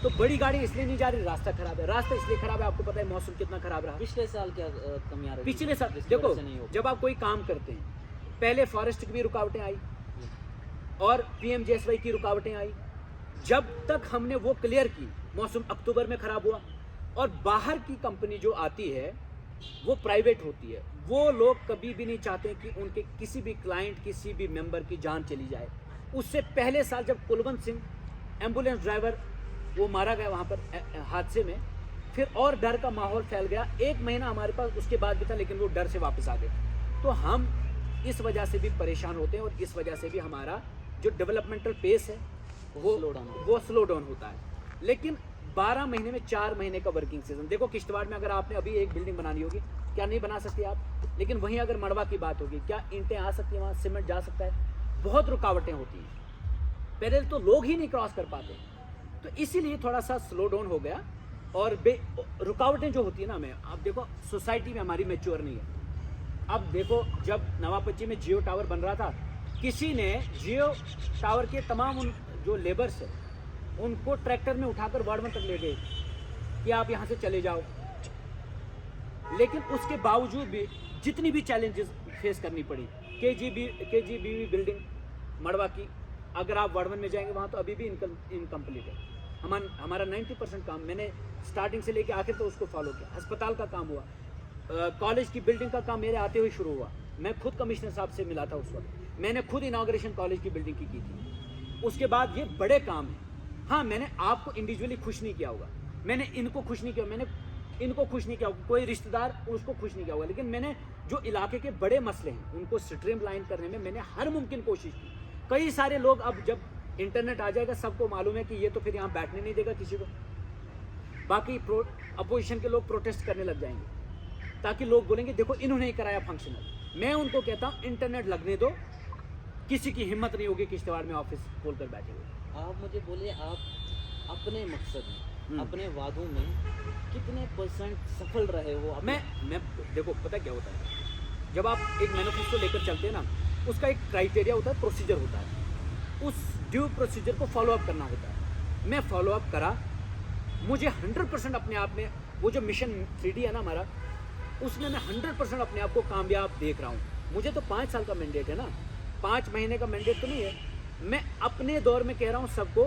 तो बड़ी गाड़ी इसलिए नहीं जा रही, रास्ता खराब है। रास्ता इसलिए खराब है, आपको पता है मौसम कितना खराब रहा। पिछले साल क्या कमियां रही? पिछले साल देखो, जब आप कोई काम करते हैं, पहले फॉरेस्ट की भी रुकावटें आई और PMGSY की रुकावटें आई। जब तक हमने वो क्लियर की, मौसम अक्टूबर में खराब हुआ, और बाहर की कंपनी जो आती है वो प्राइवेट होती है। वो लोग कभी भी नहीं चाहते कि उनके किसी भी क्लाइंट, किसी भी मेंबर की जान चली जाए। उससे पहले साल जब कुलवंत सिंह एम्बुलेंस ड्राइवर वो मारा गया वहाँ पर हादसे में, फिर और डर का माहौल फैल गया। 1 महीना हमारे पास उसके बाद भी था, लेकिन वो डर से वापस आ गए। तो हम इस वजह से भी परेशान होते हैं, और इस वजह से भी हमारा जो डेवलपमेंटल पेस है वो स्लो डाउन होता है। लेकिन 12 महीने में 4 महीने का वर्किंग सीजन। देखो किश्तवाड़ में अगर आपने अभी एक बिल्डिंग बनानी होगी, क्या नहीं बना सकते आप? लेकिन वहीं अगर मड़वा की बात होगी, क्या ईंटें आ सकती हैं वहाँ, सीमेंट जा सकता है? बहुत रुकावटें होती हैं, पहले तो लोग ही नहीं क्रॉस कर पाते। तो इसीलिए थोड़ा सा स्लो डाउन हो गया। और रुकावटें जो होती है ना, हमें आप देखो सोसाइटी में हमारी मैच्योर नहीं है। अब देखो जब नवापच्ची में जियो टावर बन रहा था, किसी ने जियो टावर के तमाम उन जो लेबर्स है उनको ट्रैक्टर में उठाकर वार्ड में तक ले गए कि आप यहाँ से चले जाओ। लेकिन उसके बावजूद भी जितनी भी चैलेंजेस फेस करनी पड़ी, केजीबी बिल्डिंग मड़वा की, अगर आप वार्ड में जाएंगे वहाँ तो अभी भी इनकम्प्लीट है। हमारा 90% काम मैंने स्टार्टिंग से लेके आखिर तो उसको फॉलो किया। अस्पताल का काम हुआ, कॉलेज की बिल्डिंग का काम मेरे आते हुए शुरू हुआ। मैं खुद कमिश्नर साहब से मिला था उस वक्त, मैंने खुद इनाग्रेशन कॉलेज की बिल्डिंग की थी। उसके बाद ये बड़े काम हैं। हाँ, मैंने आपको इंडिविजुअली खुश नहीं किया होगा, मैंने इनको खुश नहीं किया, मैंने इनको खुश नहीं किया होगा, कोई रिश्तेदार उसको खुश नहीं किया होगा, लेकिन मैंने जो इलाके के बड़े मसले हैं उनको स्ट्रीमलाइन करने में मैंने हर मुमकिन कोशिश की। कई सारे लोग, अब जब इंटरनेट आ जाएगा सबको मालूम है कि ये तो फिर यहाँ बैठने नहीं देगा किसी को, बाकी अपोजिशन के लोग प्रोटेस्ट करने लग जाएंगे ताकि लोग बोलेंगे देखो इन्होंने ही कराया फंक्शनल। मैं उनको कहता हूँ इंटरनेट लगने दो, किसी की हिम्मत नहीं होगी किश्तवाड़ में ऑफिस खोलकर बैठे हुए। आप मुझे बोलिए, आप अपने मकसद में, अपने वादों में कितने % सफल रहे हो? मैं देखो पता क्या होता है, जब आप एक मैनिफेस्टो लेकर चलते हैं ना, उसका एक क्राइटेरिया होता है, प्रोसीजर होता है, उस ड्यू प्रोसीजर को फॉलो अप करना होता है। मैं फॉलो अप करा, मुझे 100% अपने आप में वो जो मिशन 3D है ना हमारा, उसमें मैं 100% अपने आप को कामयाब देख रहा हूँ। मुझे तो 5 साल का मैंडेट है ना, 5 महीने का मैंडेट तो नहीं है। मैं अपने दौर में कह रहा हूँ सबको,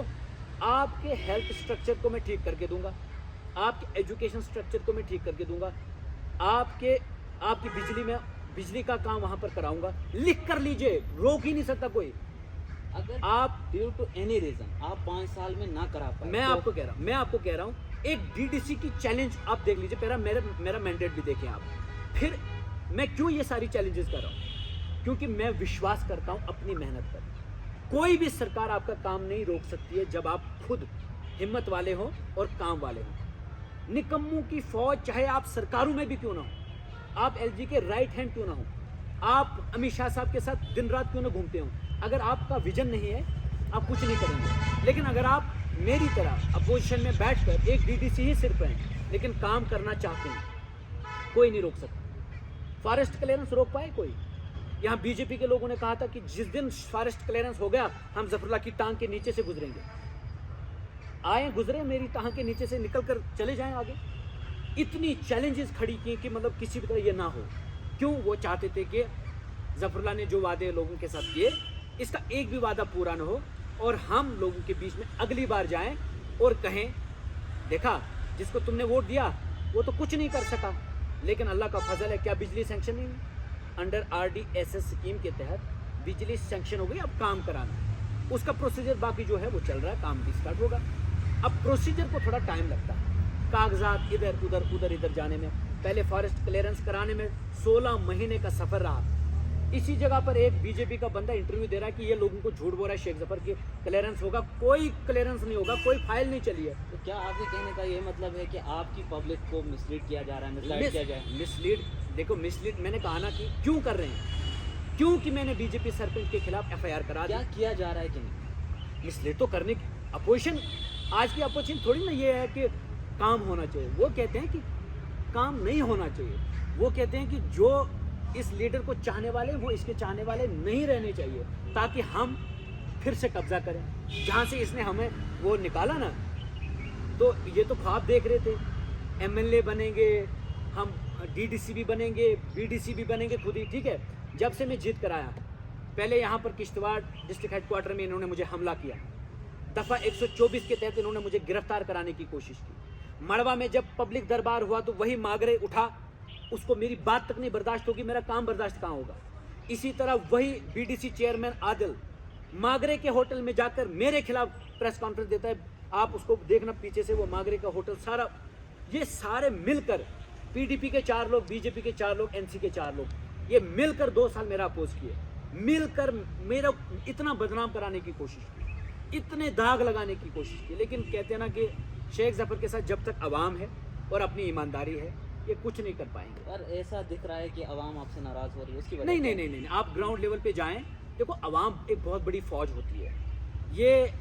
आपके हेल्थ स्ट्रक्चर को मैं ठीक करके दूंगा, आपके एजुकेशन स्ट्रक्चर को मैं ठीक करके दूंगा, आपकी बिजली का काम वहाँ पर कराऊंगा। लिख कर लीजिए, रोक ही नहीं सकता कोई। अगर आप ड्यू टू एनी रीजन आप 5 साल में ना करा पाए, मैं आपको कह रहा हूँ एक डीडीसी की चैलेंज आप देख लीजिए, मेरा मैंडेट भी देखें आप। फिर मैं क्यों ये सारी चैलेंजेस कर रहा हूँ? क्योंकि मैं विश्वास करता हूँ अपनी मेहनत पर। कोई भी सरकार आपका काम नहीं रोक सकती है जब आप खुद हिम्मत वाले हो और काम वाले हो। निकम्मों की फौज चाहे आप सरकारों में भी क्यों ना हो, आप एलजी के राइट हैंड क्यों ना हो, आप अमित शाह साहब के साथ दिन रात क्यों ना घूमते हो, अगर आपका विजन नहीं है आप कुछ नहीं करेंगे। लेकिन अगर आप मेरी तरह अपोजिशन में बैठकर एक डीडीसी ही सिर्फ हैं लेकिन काम करना चाहते हैं, कोई नहीं रोक सकता। फॉरेस्ट क्लियरेंस रोक पाए कोई? यहाँ बीजेपी के लोगों ने कहा था कि जिस दिन फॉरेस्ट क्लियरेंस हो गया हम जफरुल्लाह की टांग के नीचे से गुजरेंगे। आए गुजरे, मेरी टांग के नीचे से निकल कर चले जाएं आगे। इतनी चैलेंजेस खड़ी की कि मतलब किसी भी तरह ये ना हो। क्यों? वो चाहते थे कि जफरुल्लाह ने जो वादे लोगों के साथ किए, इसका एक भी वादा पूरा ना हो और हम लोगों के बीच में अगली बार जाएं और कहें देखा जिसको तुमने वोट दिया वो तो कुछ नहीं कर सका, लेकिन अल्लाह का फजल है क्या बिजली सैंक्शन नहीं, अंडर RDSS स्कीम के तहत बिजली सैंक्शन हो गई। अब काम कराना, उसका प्रोसीजर बाकी जो है वो चल रहा है, काम भी स्टार्ट होगा। अब प्रोसीजर को थोड़ा टाइम लगता है, कागजात इधर उधर जाने में। पहले फॉरेस्ट क्लियरेंस कराने में 16 महीने का सफ़र रहा। इसी जगह पर एक बीजेपी का बंदा इंटरव्यू दे रहा है कि ये लोगों को झूठ बोल रहा है शेख जफर की क्लियरेंस होगा। कोई क्लियरेंस नहीं होगा, कोई फाइल नहीं चली है। तो क्या आपके कहने का ये मतलब है कि आपकी पब्लिक को मिसलीड किया जा रहा है, मिसगाइड किया जाए? मिसलीड, देखो मिसलीड मैंने कहा ना कि क्यों कर रहे हैं, क्योंकि मैंने बीजेपी सरपंच के खिलाफ FIR करा क्या दी। किया जा रहा है कि नहीं? मिसलीड तो करने की अपोजिशन, आज की अपोजिशन थोड़ी ना ये है कि काम होना चाहिए। वो कहते हैं कि काम नहीं होना चाहिए, वो कहते हैं कि जो इस लीडर को चाहने वाले वो इसके चाहने वाले नहीं रहने चाहिए, ताकि हम फिर से कब्जा करें जहाँ से इसने हमें वो निकाला ना। तो ये तो ख्वाब देख रहे थे, MLA बनेंगे हम, DDC भी बनेंगे, BDC भी बनेंगे खुद ही, ठीक है। जब से मैं जीत कर आया, पहले यहाँ पर किश्तवाड़ डिस्ट्रिक्ट हेडक्वार्टर में इन्होंने मुझे हमला किया, दफ़ा 124 के तहत इन्होंने मुझे गिरफ्तार कराने की कोशिश की। मड़वा में जब पब्लिक दरबार हुआ तो वही मागरे उठा उसको मेरी बात तक नहीं बर्दाश्त होगी, मेरा काम बर्दाश्त कहाँ होगा। इसी तरह वही बीडीसी चेयरमैन आदिल मागरे के होटल में जाकर मेरे खिलाफ प्रेस कॉन्फ्रेंस देता है, आप उसको देखना पीछे से, वो मागरे का होटल सारा, ये सारे मिलकर पीडीपी के 4 लोग, बीजेपी के 4 लोग, एनसी के 4 लोग, ये मिलकर 2 साल मेरा अपोज किए, मिलकर मेरा इतना बदनाम कराने की कोशिश की, इतने दाग लगाने की कोशिश की। लेकिन कहते हैं ना कि शेख जफर के साथ जब तक अवाम है और अपनी ईमानदारी है, ये कुछ नहीं कर पाएंगे। पर ऐसा दिख रहा है कि आवाम आपसे नाराज़ हो रही है, उसकी वजह नहीं क्या नहीं है? नहीं नहीं, आप ग्राउंड लेवल पे जाएं, देखो अवाम एक बहुत बड़ी फौज होती है। ये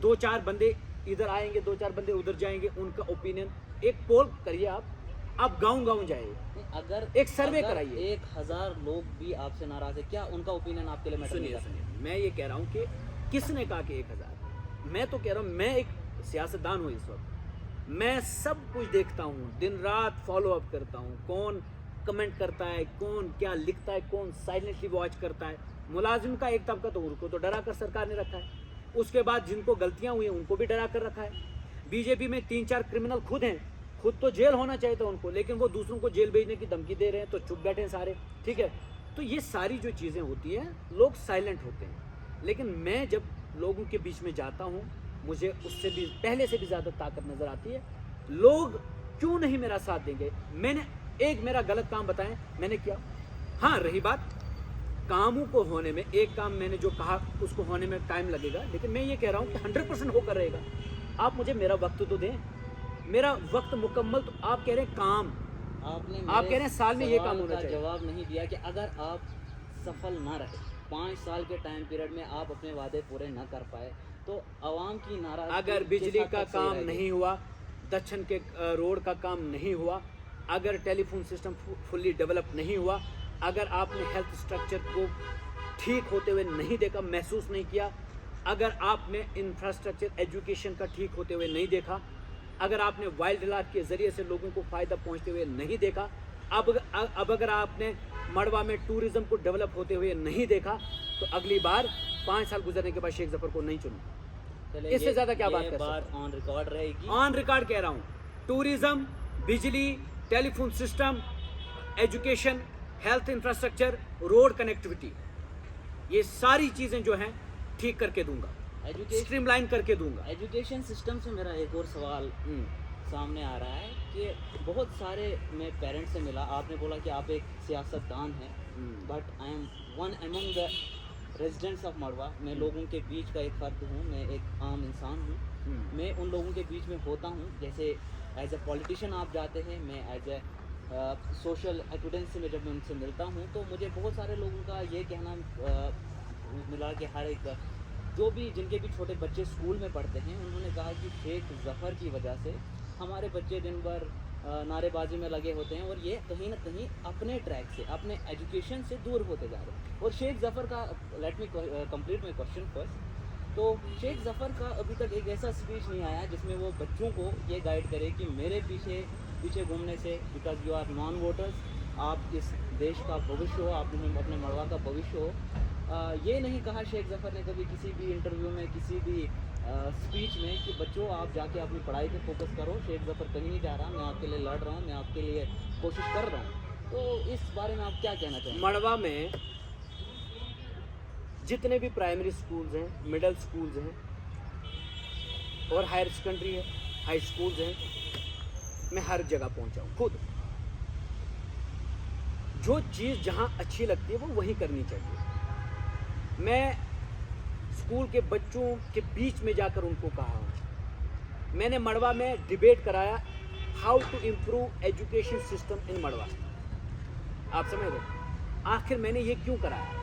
2-4 बंदे इधर आएंगे, 2-4 बंदे उधर जाएंगे, उनका ओपिनियन, एक पोल करिए आप गाँव जाइए, नहीं, अगर एक सर्वे कराइए। 1000 लोग भी आपसे नाराज़ है, क्या उनका ओपिनियन आपके लिए मैटर नहीं सुनिए करता? सुनिए, मैं ये कह रहा हूँ कि किसने कहा कि 1000, मैं तो कह रहा हूँ, मैं एक सियासतदान हूँ इस वक्त, मैं सब कुछ देखता हूँ, दिन रात फॉलो अप करता हूँ, कौन कमेंट करता है, कौन क्या लिखता है, कौन साइलेंटली वॉच करता है। मुलाजिम का एक तबका तो उनको तो डरा कर सरकार ने रखा है, उसके बाद जिनको गलतियाँ हुई हैं उनको भी डरा कर रखा है। बीजेपी में 3-4 क्रिमिनल खुद हैं, खुद तो जेल होना चाहिए था उनको, लेकिन वो दूसरों को जेल भेजने की धमकी दे रहे हैं, तो चुप बैठे हैं सारे, ठीक है। तो ये सारी जो चीज़ें होती हैं, लोग साइलेंट होते हैं, लेकिन मैं जब लोगों के बीच में जाता हूँ, मुझे उससे भी पहले से भी ज़्यादा ताकत नज़र आती है। लोग क्यों नहीं मेरा साथ देंगे? मैंने एक मेरा गलत काम बताएं, मैंने किया, हाँ रही बात कामों को होने में, एक काम मैंने जो कहा उसको होने में टाइम लगेगा, लेकिन मैं ये कह रहा हूँ कि 100% होकर रहेगा। आप मुझे मेरा वक्त तो दें, मेरा वक्त मुकम्मल, तो आप कह रहे हैं काम, आपने आप कह रहे हैं साल में ये काम सवाल होना का चाहिए। जवाब नहीं दिया कि अगर आप सफल ना रहे, 5 साल के टाइम पीरियड में आप अपने वादे पूरे ना कर पाए, तो आवाम की नाराजगी अगर के बिजली साथ का कब सही काम रहेगी? नहीं हुआ, दक्षिण के रोड का काम नहीं हुआ, अगर टेलीफोन सिस्टम फुल्ली डेवलप नहीं हुआ, अगर आपने हेल्थ स्ट्रक्चर को ठीक होते हुए नहीं देखा, महसूस नहीं किया, अगर आपने इंफ्रास्ट्रक्चर एजुकेशन का ठीक होते हुए नहीं देखा, अगर आपने वाइल्ड लाइफ के ज़रिए से लोगों को फ़ायदा पहुंचते हुए नहीं देखा, अब अगर आपने मड़वा में टूरिज़्म को डेवलप होते हुए नहीं देखा, तो अगली बार 5 साल गुजरने के बाद शेख जफर को नहीं चुनना। चले, इससे ज़्यादा क्या बात ये कर सकते बात ऑन रिकॉर्ड रहेगी। ऑन रिकॉर्ड कह रहा हूँ, टूरिज्म, बिजली, telephone system, education, health infrastructure, road connectivity, ये सारी चीज़ें जो हैं ठीक करके दूंगा, स्ट्रीमलाइन करके दूंगा। एजुकेशन सिस्टम से मेरा एक और सवाल सामने आ रहा है कि बहुत सारे मैं पेरेंट्स से मिला, आपने बोला कि आप एक सियासतदान हैं, but I am one among the residents of Madwa, मैं लोगों के बीच का एक फ़र्द हूँ, मैं एक आम इंसान हूँ, मैं उन लोगों के बीच में होता हूँ। जैसे एज ए पॉलिटिशियन आप जाते हैं, मैं एज ए सोशल एक्विडेंस में जब मैं उनसे मिलता हूँ, तो मुझे बहुत सारे लोगों का ये कहना मिला कि हर एक जो भी जिनके भी छोटे बच्चे स्कूल में पढ़ते हैं, उन्होंने कहा कि शेख जफ़र की वजह से हमारे बच्चे दिन भर नारेबाजी में लगे होते हैं और ये कहीं ना कहीं अपने ट्रैक से, अपने एजुकेशन से दूर होते जा रहे हैं। और शेख जफ़र का, let me complete my question first, तो शेख जफ़र का अभी तक एक ऐसा स्पीच नहीं आया जिसमें वो बच्चों को ये गाइड करे कि मेरे पीछे घूमने से, because you are non voters, आप इस देश का भविष्य हो, आप अपने मड़वा का भविष्य हो। ये नहीं कहा शेख जफ़र ने कभी किसी भी इंटरव्यू में, किसी भी स्पीच में कि बच्चों आप जाके अपनी पढ़ाई पे फोकस करो, शेख जफ़र कहीं नहीं जा रहा, मैं आपके लिए लड़ रहा हूँ, मैं आपके लिए कोशिश कर रहा हूँ। तो इस बारे में आप क्या कहना चाहेंगे? मड़वा में जितने भी प्राइमरी स्कूल्स हैं, मिडिल स्कूल्स हैं और हायर सेकेंडरी है, हाई स्कूल्स हैं, मैं हर जगह पहुंचा हूँ खुद। जो चीज़ जहाँ अच्छी लगती है वो वही करनी चाहिए। मैं स्कूल के बच्चों के बीच में जाकर उनको कहा हूँ। मैंने मड़वा में डिबेट कराया, how to improve education system in Madwa. आप समझ रहे? आखिर मैंने ये क्यों कराया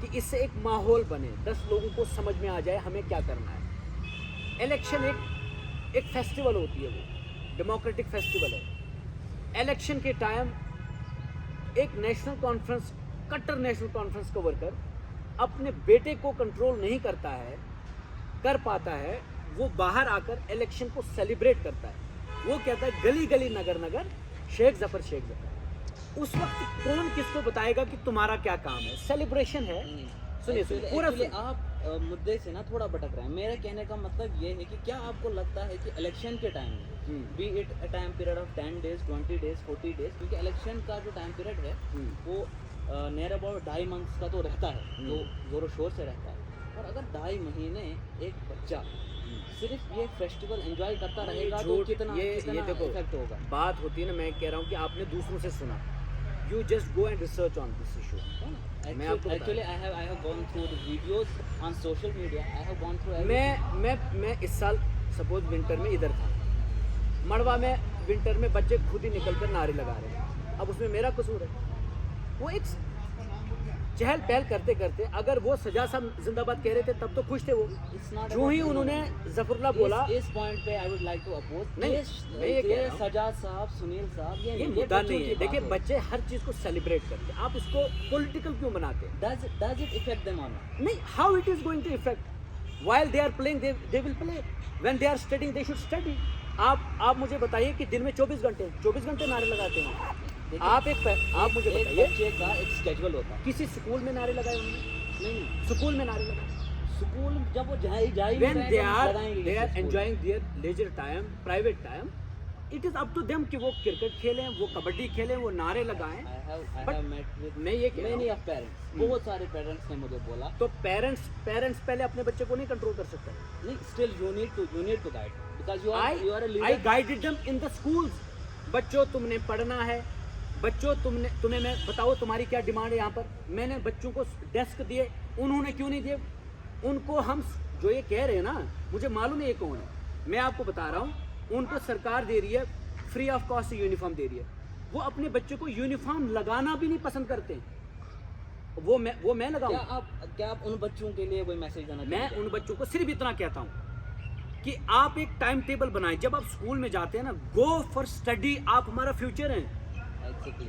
कि इससे एक माहौल बने, 10 लोगों को समझ में आ जाए हमें क्या करना है। इलेक्शन एक फेस्टिवल होती है, वो डेमोक्रेटिक फेस्टिवल है। इलेक्शन के टाइम एक नेशनल कॉन्फ्रेंस, कट्टर नेशनल कॉन्फ्रेंस का वर्कर अपने बेटे को कंट्रोल नहीं कर पाता है, वो बाहर आकर इलेक्शन को सेलिब्रेट करता है। वो कहता है गली गली नगर नगर शेख जफर, शेख जफर। उस वक्त कौन किसको बताएगा कि तुम्हारा क्या काम है? सेलिब्रेशन है। सुनिए पूरा आप मुद्दे से ना थोड़ा भटक रहे हैं। मेरे कहने का मतलब ये है कि क्या आपको लगता है कि इलेक्शन के टाइम में B it a time period of 10 days, 20 days, 40 days, क्योंकि इलेक्शन का जो टाइम पीरियड है वो नियर अबाउट 2.5 months का तो रहता है, जो ज़ोरों शोर से रहता है। और अगर 2.5 महीने एक बच्चा सिर्फ ये फेस्टिवल एंजॉय करता रहेगा तो कितना ये देखो इफेक्ट होगा। बात होती है ना, मैं कह रहा हूँ कि आपने दूसरों से सुना, you just go and research on this issue. मैं आपको Actually, I have gone through the videos on social media. I have gone through मैं इस साल सपोज विंटर में इधर था, मड़वा में विंटर में बच्चे खुद ही निकल कर नारे लगा रहे हैं। अब उसमें मेरा कसूर है? वो एक चहल पहल करते करते, अगर वो सजा साहब जिंदाबाद कह रहे थे तब तो खुश थे वो, It's not जो ही about उन्होंने जफरुल्लाह बोला, इस पॉइंट पे I would like to oppose. नहीं, मैं ये कह रहा हूं, सजा साहब, सुनील साहब, ये मुद्दा नहीं है। देखिए बच्चे हर चीज को सेलिब्रेट करते हैं, आप इसको पॉलिटिकल क्यों बनाते हैं? Does it effect them on? नहीं, how it is going to effect? While they are playing they will play, when they are studying they should study. आप मुझे बताइए कि दिन में 24 घंटे नारे लगाते हैं। आप मुझे बताइए, बच्चे का एक स्केड्यूल होता है। किसी स्कूल में नारे लगाए उन्होंने? नहीं, स्कूल में नारे लगाए। स्कूल जब वो जाए when they are enjoying their leisure time, private time, it is up to them कि वो क्रिकेट खेलें, वो कबड्डी खेलें, वो नारे लगाएं। But मैं ये कह रहा हूं, many of parents, बहुत सारे पेरेंट्स ने मुझे बोला तो पेरेंट्स पहले अपने बच्चे को नहीं कंट्रोल कर सकते। नहीं, still you need to guide, because you are a leader. I guided them in the schools. बच्चों तुमने पढ़ना है, बच्चों तुम्हें मैं बताओ तुम्हारी क्या डिमांड है यहाँ पर। मैंने बच्चों को डेस्क दिए, उन्होंने क्यों नहीं दिए? उनको हम जो ये कह रहे हैं ना, मुझे मालूम है ये कौन है, मैं आपको बता रहा हूँ। उनको सरकार दे रही है, फ्री ऑफ कॉस्ट यूनिफॉर्म दे रही है, वो अपने बच्चों को यूनिफॉर्म लगाना भी नहीं पसंद करते। वो मैं लगाऊं? क्या आप उन बच्चों के लिए कोई मैसेज देना मैं चाहते हैं? उन बच्चों को सिर्फ इतना कहता हूँ कि आप एक टाइम टेबल बनाएं। जब आप स्कूल में जाते हैं ना, गो फॉर स्टडी। आप हमारा फ्यूचर हैं,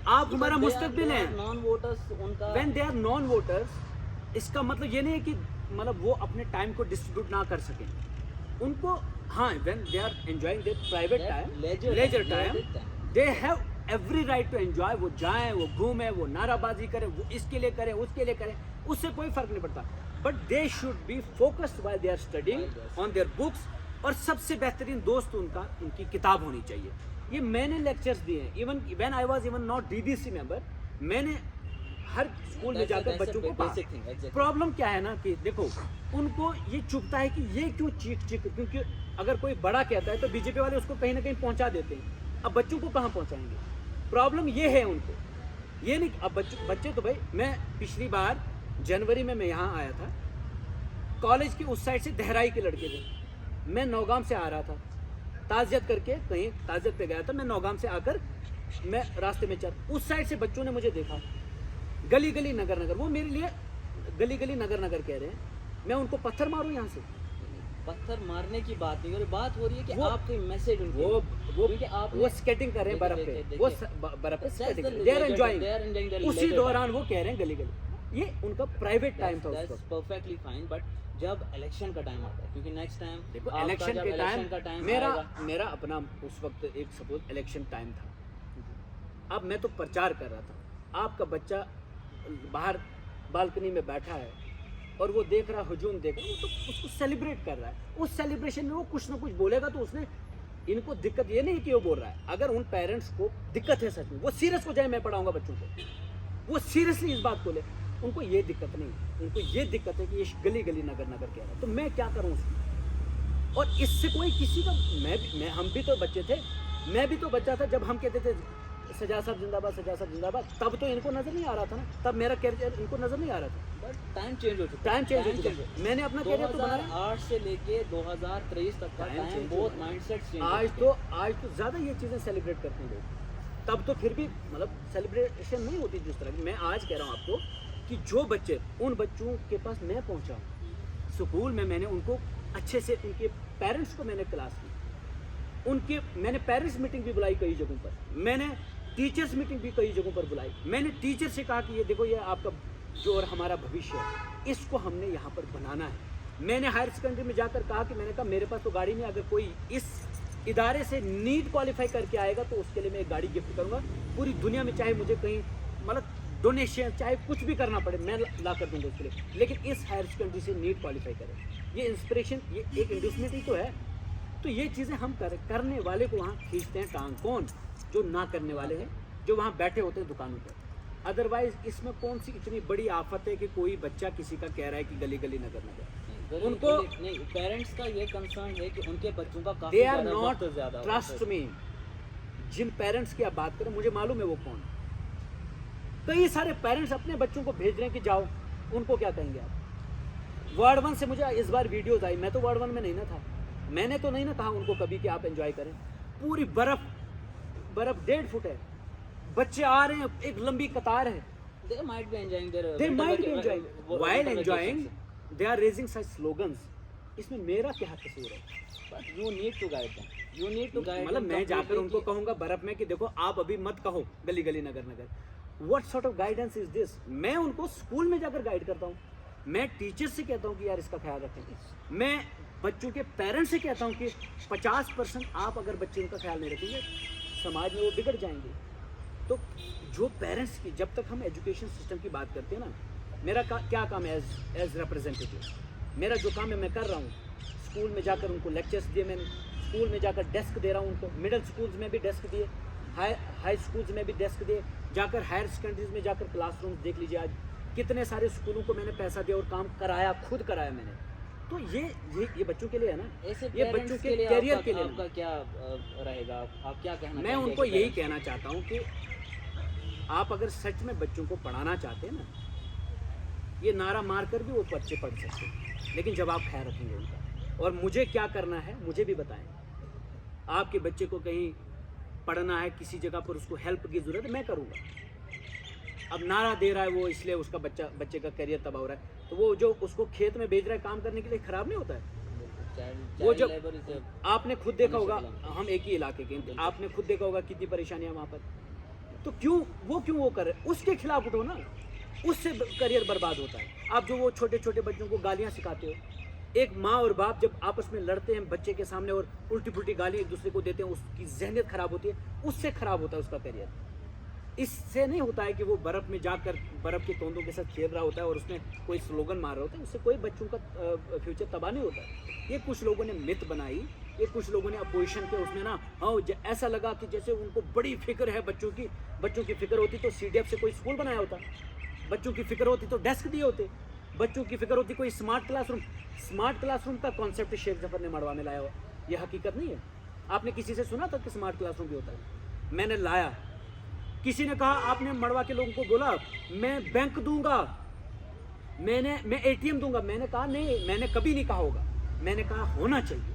आप हमारा मुस्तकबिल हैं। नॉन वोटर्स उनका when they are non voters, इसका मतलब ये नहीं है कि मतलब वो अपने टाइम को डिस्ट्रीब्यूट ना कर सकें। उनको हाँ, when they are enjoying their private time, leisure time, they have every right to enjoy. वो जाएं, वो घूमें, वो नाराबाजी करें, वो इसके लिए करें, उसके लिए करें, उससे कोई फर्क नहीं पड़ता। But they should be focused while they are studying on their books. और सबसे बेहतरीन दोस्त उनकी किताब होनी चाहिए। ये मैंने लेक्चर्स दिए हैं, even when I was even not DDC member, मैंने हर स्कूल में जाकर बच्चों को पढ़ा। प्रॉब्लम क्या है ना कि देखो, उनको ये चुभता है कि ये क्यों चीख, क्योंकि अगर कोई बड़ा कहता है तो बीजेपी वाले उसको कहीं ना कहीं पहुंचा देते हैं। अब बच्चों को कहाँ पहुंचाएंगे? प्रॉब्लम ये है उनको, ये नहीं। अब बच्चे तो भाई, मैं पिछली बार जनवरी में मैं यहाँ आया था, कॉलेज के उस साइड से दहराई के लड़के थे, मैं नौगाम से आ रहा था, ताज़ियत करके कहीं ताज़ियत पे गया था, मैं नौगाम से आकर मैं रास्ते में चल, उस साइड से बच्चों ने मुझे देखा, गली गली नगर नगर, वो मेरे लिए गली गली नगर नगर कह रहे हैं, मैं उनको पत्थर मारूं यहाँ से? पत्थर मारने की बात नहीं हो रही, बात हो रही है कि आप कोई मैसेज वो स्केटिंग कर रहे हैं बर्फ पे, वो बर्फ पे स्केटिंग, दे आर एंजॉयिंग। उसी दौरान वो कह रहे हैं गली गली, ये उनका प्राइवेट टाइम था। दैट्स परफेक्टली फाइन, बट जब इलेक्शन का टाइम आता है, क्योंकि नेक्स्ट टाइम देखो इलेक्शन के टाइम मेरा अपना उस वक्त एक सपोज इलेक्शन टाइम था, अब मैं तो प्रचार कर रहा था, आपका बच्चा बाहर बालकनी में बैठा है और वो देख रहा है, हुजूम देख रहा है, तो उसको सेलिब्रेट कर रहा है। उस सेलिब्रेशन में वो कुछ ना कुछ बोलेगा तो उसने, इनको दिक्कत ये नहीं कि वो बोल रहा है, अगर उन पेरेंट्स को दिक्कत है सच में, वो सीरियस हो जाए, मैं पढ़ाऊंगा बच्चों को, वो सीरियसली इस बात को ले, उनको ये दिक्कत नहीं, उनको ये दिक्कत है कि ये गली गली नगर नगर कह रहा है, तो मैं क्या करूँ उसमें? और इससे कोई किसी का, हम भी तो बच्चे थे, मैं भी तो बच्चा था जब हम कहते थे सजा साहब जिंदाबाद, सजा साहब जिंदाबाद, तब तो इनको नजर नहीं आ रहा था ना, तब मेरा कैरियर इनको नजर नहीं आ रहा था। बट टाइम चेंज हो चुका, टाइम चेंज हो चुका, मैंने अपना कैरियर तो बनाया 2008 से लेके 2023 तक का टाइम, बहुत माइंडसेट चेंज। आज तो ज़्यादा ये चीज़ें सेलिब्रेट करते हैं लोग, तब तो फिर भी मतलब सेलिब्रेशन नहीं होती जिस तरह की। मैं आज कह रहा हूँ आपको कि जो बच्चे, उन बच्चों के पास मैं पहुँचा हूँ स्कूल में, मैंने उनको अच्छे से, उनके पेरेंट्स को मैंने क्लास की, मैंने पेरेंट्स मीटिंग भी बुलाई कई जगहों पर, मैंने टीचर्स मीटिंग भी कई जगहों पर बुलाई, मैंने टीचर से कहा कि ये देखो, ये आपका जो और हमारा भविष्य है, इसको हमने यहाँ पर बनाना है। मैंने हायर सेकेंडरी में जाकर कहा कि मैंने कहा मेरे पास तो गाड़ी नहीं, अगर कोई इस इदारे से नीट क्वालिफाई करके आएगा तो उसके लिए मैं एक गाड़ी गिफ्ट करूँगा, पूरी दुनिया में चाहे मुझे कहीं मतलब डोनेशन चाहे कुछ भी करना पड़े, मैं ला कर दूँगा उसके लिए, लेकिन इस हायर सेकेंडरी से नीट क्वालिफाई करें। ये इंस्पिरेशन, ये एक इंडस्ट्री तो है। तो ये चीज़ें हम करने वाले को वहाँ खींचते हैं टांग। कौन? जो ना करने वाले हैं, जो वहाँ बैठे होते हैं दुकानों पर। अदरवाइज इसमें कौन सी इतनी बड़ी आफत है कि कोई बच्चा किसी का कह रहा है कि गली गली नगर नगर। उनको नहीं, पेरेंट्स का ये कंसर्न है कि उनके बच्चों का काफी दे आर ज्यादा नॉट, वक्त ज्यादा ट्रस्ट मी, जिन पेरेंट्स की आप बात करें मुझे मालूम है वो कौन। कई सारे पेरेंट्स अपने बच्चों को भेज रहे हैं कि जाओ, उनको क्या कहेंगे आप? वार्ड 1 से मुझे इस बार वीडियोस आई, मैं तो वार्ड 1 में नहीं ना था, मैंने तो नहीं ना कहा उनको कभी कि आप एंजॉय करें। पूरी बर्फ 1.5 फुट है, बच्चे आ रहे हैं, एक लंबी कतार है। They might be enjoying their They winter might be vaca- enjoying. winter While vacations. enjoying, they are raising such slogans. इसमें मेरा क्या कसूर है? But you need to guide them. You need to guide मतलब them मैं जाकर completely उनको कि- कहूंगा बर्फ में कि देखो आप अभी मत कहो गली गली नगर नगर। What sort of guidance is this? मैं उनको स्कूल में जाकर गाइड करता हूँ, मैं टीचर से कहता हूँ कि यार इसका ख्याल रखें, मैं बच्चों के पेरेंट्स से कहता हूँ कि 50% आप अगर बच्चे उनका ख्याल नहीं रखेंगे समाज में वो बिगड़ जाएंगे। तो जो पेरेंट्स की, जब तक हम एजुकेशन सिस्टम की बात करते हैं ना, मेरा क्या काम है एज रिप्रेजेंटेटिव, मेरा जो काम है मैं कर रहा हूँ। स्कूल में जाकर उनको लेक्चर्स दिए मैंने, स्कूल में जाकर डेस्क दे रहा हूँ उनको, मिडिल स्कूल्स में भी डेस्क दिए, हाई स्कूल्स में भी डेस्क दिए, जाकर हायर सेकेंडरीज में जाकर क्लासरूम्स देख लीजिए। आज कितने सारे स्कूलों को मैंने पैसा दिया और काम कराया, खुद कराया मैंने। तो ये बच्चों के लिए है ना, ऐसे ये parents बच्चों के लिए कैरियर आपका- के लिए ना। आपका क्या रहेगा? आप क्या कहना मैं चाहेंगे उनको कि यही parents- कहना चाहता हूँ कि आप अगर सच में बच्चों को पढ़ाना चाहते हैं ना, ये नारा मार कर भी वो बच्चे पढ़ सकते हैं, लेकिन जब आप ख्याल रखेंगे उनका। और मुझे क्या करना है मुझे भी बताएं। आपके बच्चे को कहीं पढ़ना है, किसी जगह पर उसको हेल्प की ज़रूरत है, मैं करूँगा। अब नारा दे रहा है वो, इसलिए उसका बच्चे का करियर तबाह हो रहा है, तो वो जो उसको खेत में भेज रहा है काम करने के लिए, ख़राब नहीं होता है? वो Child जब labor is a- आपने खुद देखा होगा, Punishable. हम एक ही इलाके के, आपने खुद देखा होगा कितनी परेशानियां वहाँ पर। तो क्यों वो कर रहे? उसके खिलाफ उठो ना, उससे करियर बर्बाद होता है। आप जो वो छोटे छोटे बच्चों को गालियाँ सिखाते हो, एक माँ और बाप जब आपस में लड़ते हैं बच्चे के सामने और उल्टी पुल्टी गाली एक दूसरे को देते हैं, उसकी जहनियत खराब होती है, उससे खराब होता है उसका करियर। इससे नहीं होता है कि वो बर्फ़ में जाकर बर्फ़ के तोंदों के साथ खेल रहा होता है और उसमें कोई स्लोगन मार रहा होता है, उससे कोई बच्चों का फ्यूचर तबाह नहीं होता है। ये कुछ लोगों ने मिथ बनाई, ये कुछ लोगों ने अपोजिशन के उसमें ना, हाँ ऐसा लगा कि जैसे उनको बड़ी फिक्र है बच्चों की फिक्र होती तो CDF से कोई स्कूल बनाया होता, बच्चों की फिक्र होती तो डेस्क दिए होते, बच्चों की फिक्र होती कोई स्मार्ट क्लासरूम का कॉन्सेप्ट शेख जफर ने मड़वा में लाया हो। ये हकीकत नहीं है। आपने किसी से सुना था कि स्मार्ट क्लासरूम भी होता है? मैंने लाया। किसी ने कहा, आपने मड़वा के लोगों को बोला मैं बैंक दूंगा, मैं ATM दूंगा। मैंने कहा नहीं, मैंने कभी नहीं कहा होगा, मैंने कहा होना चाहिए।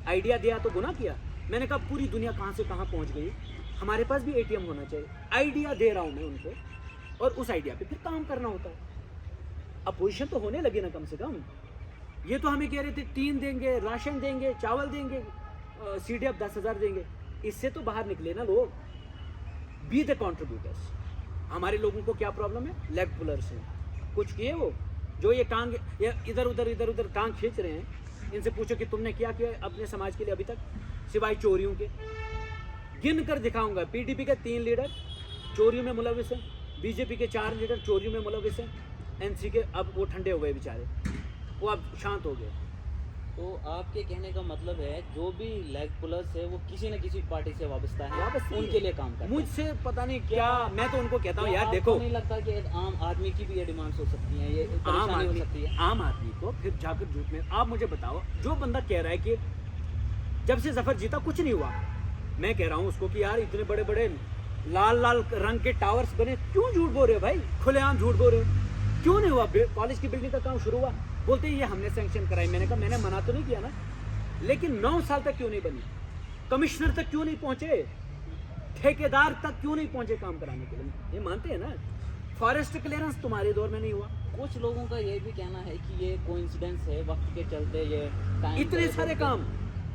आइडिया दिया तो गुनाह किया। मैंने कहा पूरी दुनिया कहाँ से कहाँ पहुँच गई, हमारे पास भी ATM होना चाहिए। आइडिया दे रहा हूँ मैं उनको, और उस आइडिया पे फिर काम करना होता है। अपोजिशन तो होने लगी ना कम से कम। ये तो हमें कह रहे थे टीन देंगे, राशन देंगे, चावल देंगे, CDF 10,000 देंगे। इससे तो बाहर निकले ना लोग। Be the contributors. हमारे लोगों को क्या प्रॉब्लम है? लेग पुलर्स हैं। कुछ किए वो जो ये टांग इधर उधर टांग खींच रहे हैं, इनसे पूछो कि तुमने क्या किया अपने समाज के लिए अभी तक सिवाय चोरियों के? गिन कर दिखाऊंगा। PDP के 3 लीडर चोरियों में मुलविस हैं, BJP के 4 लीडर चोरियों में मुलविस हैं, NC के अब वो ठंडे हो गए बेचारे, वो अब शांत हो गए। तो आपके कहने का मतलब है जो भी लेग पुलर्स है वो किसी न किसी पार्टी से वाबस्ता है, वाबस्ता है। उनके लिए काम करते हैं। मुझसे पता नहीं क्या, मैं तो उनको कहता हूँ क्या यार आपको देखो, नहीं लगता कि एक आम आदमी की भी ये डिमांड्स हो सकती हैं, ये परेशानी हो सकती है? आम आदमी को फिर जाकर झूठ में, आप मुझे बताओ, जो बंदा कह रहा है कि जब से जफर जीता कुछ नहीं हुआ, मैं कह रहा हूँ उसको कि यार इतने बड़े बड़े लाल रंग के टावर्स बने, क्यों झूठ बोल रहे हो भाई? खुलेआम झूठ बोल रहे हो, क्यों नहीं हुआ? कॉलेज की बिल्डिंग का काम शुरू हुआ, बोलते हैं ये हमने सैंक्शन कराई। मैंने कहा मैंने मना तो नहीं किया ना, लेकिन 9 साल तक क्यों नहीं बनी? कमिश्नर तक क्यों नहीं पहुंचे? ठेकेदार तक क्यों नहीं पहुंचे काम कराने के लिए? ये मानते हैं ना, फॉरेस्ट क्लियरेंस तुम्हारे दौर में नहीं हुआ। कुछ लोगों का ये भी कहना है कि ये कोइंसिडेंस है, वक्त के चलते ये टाइम इतने सारे काम,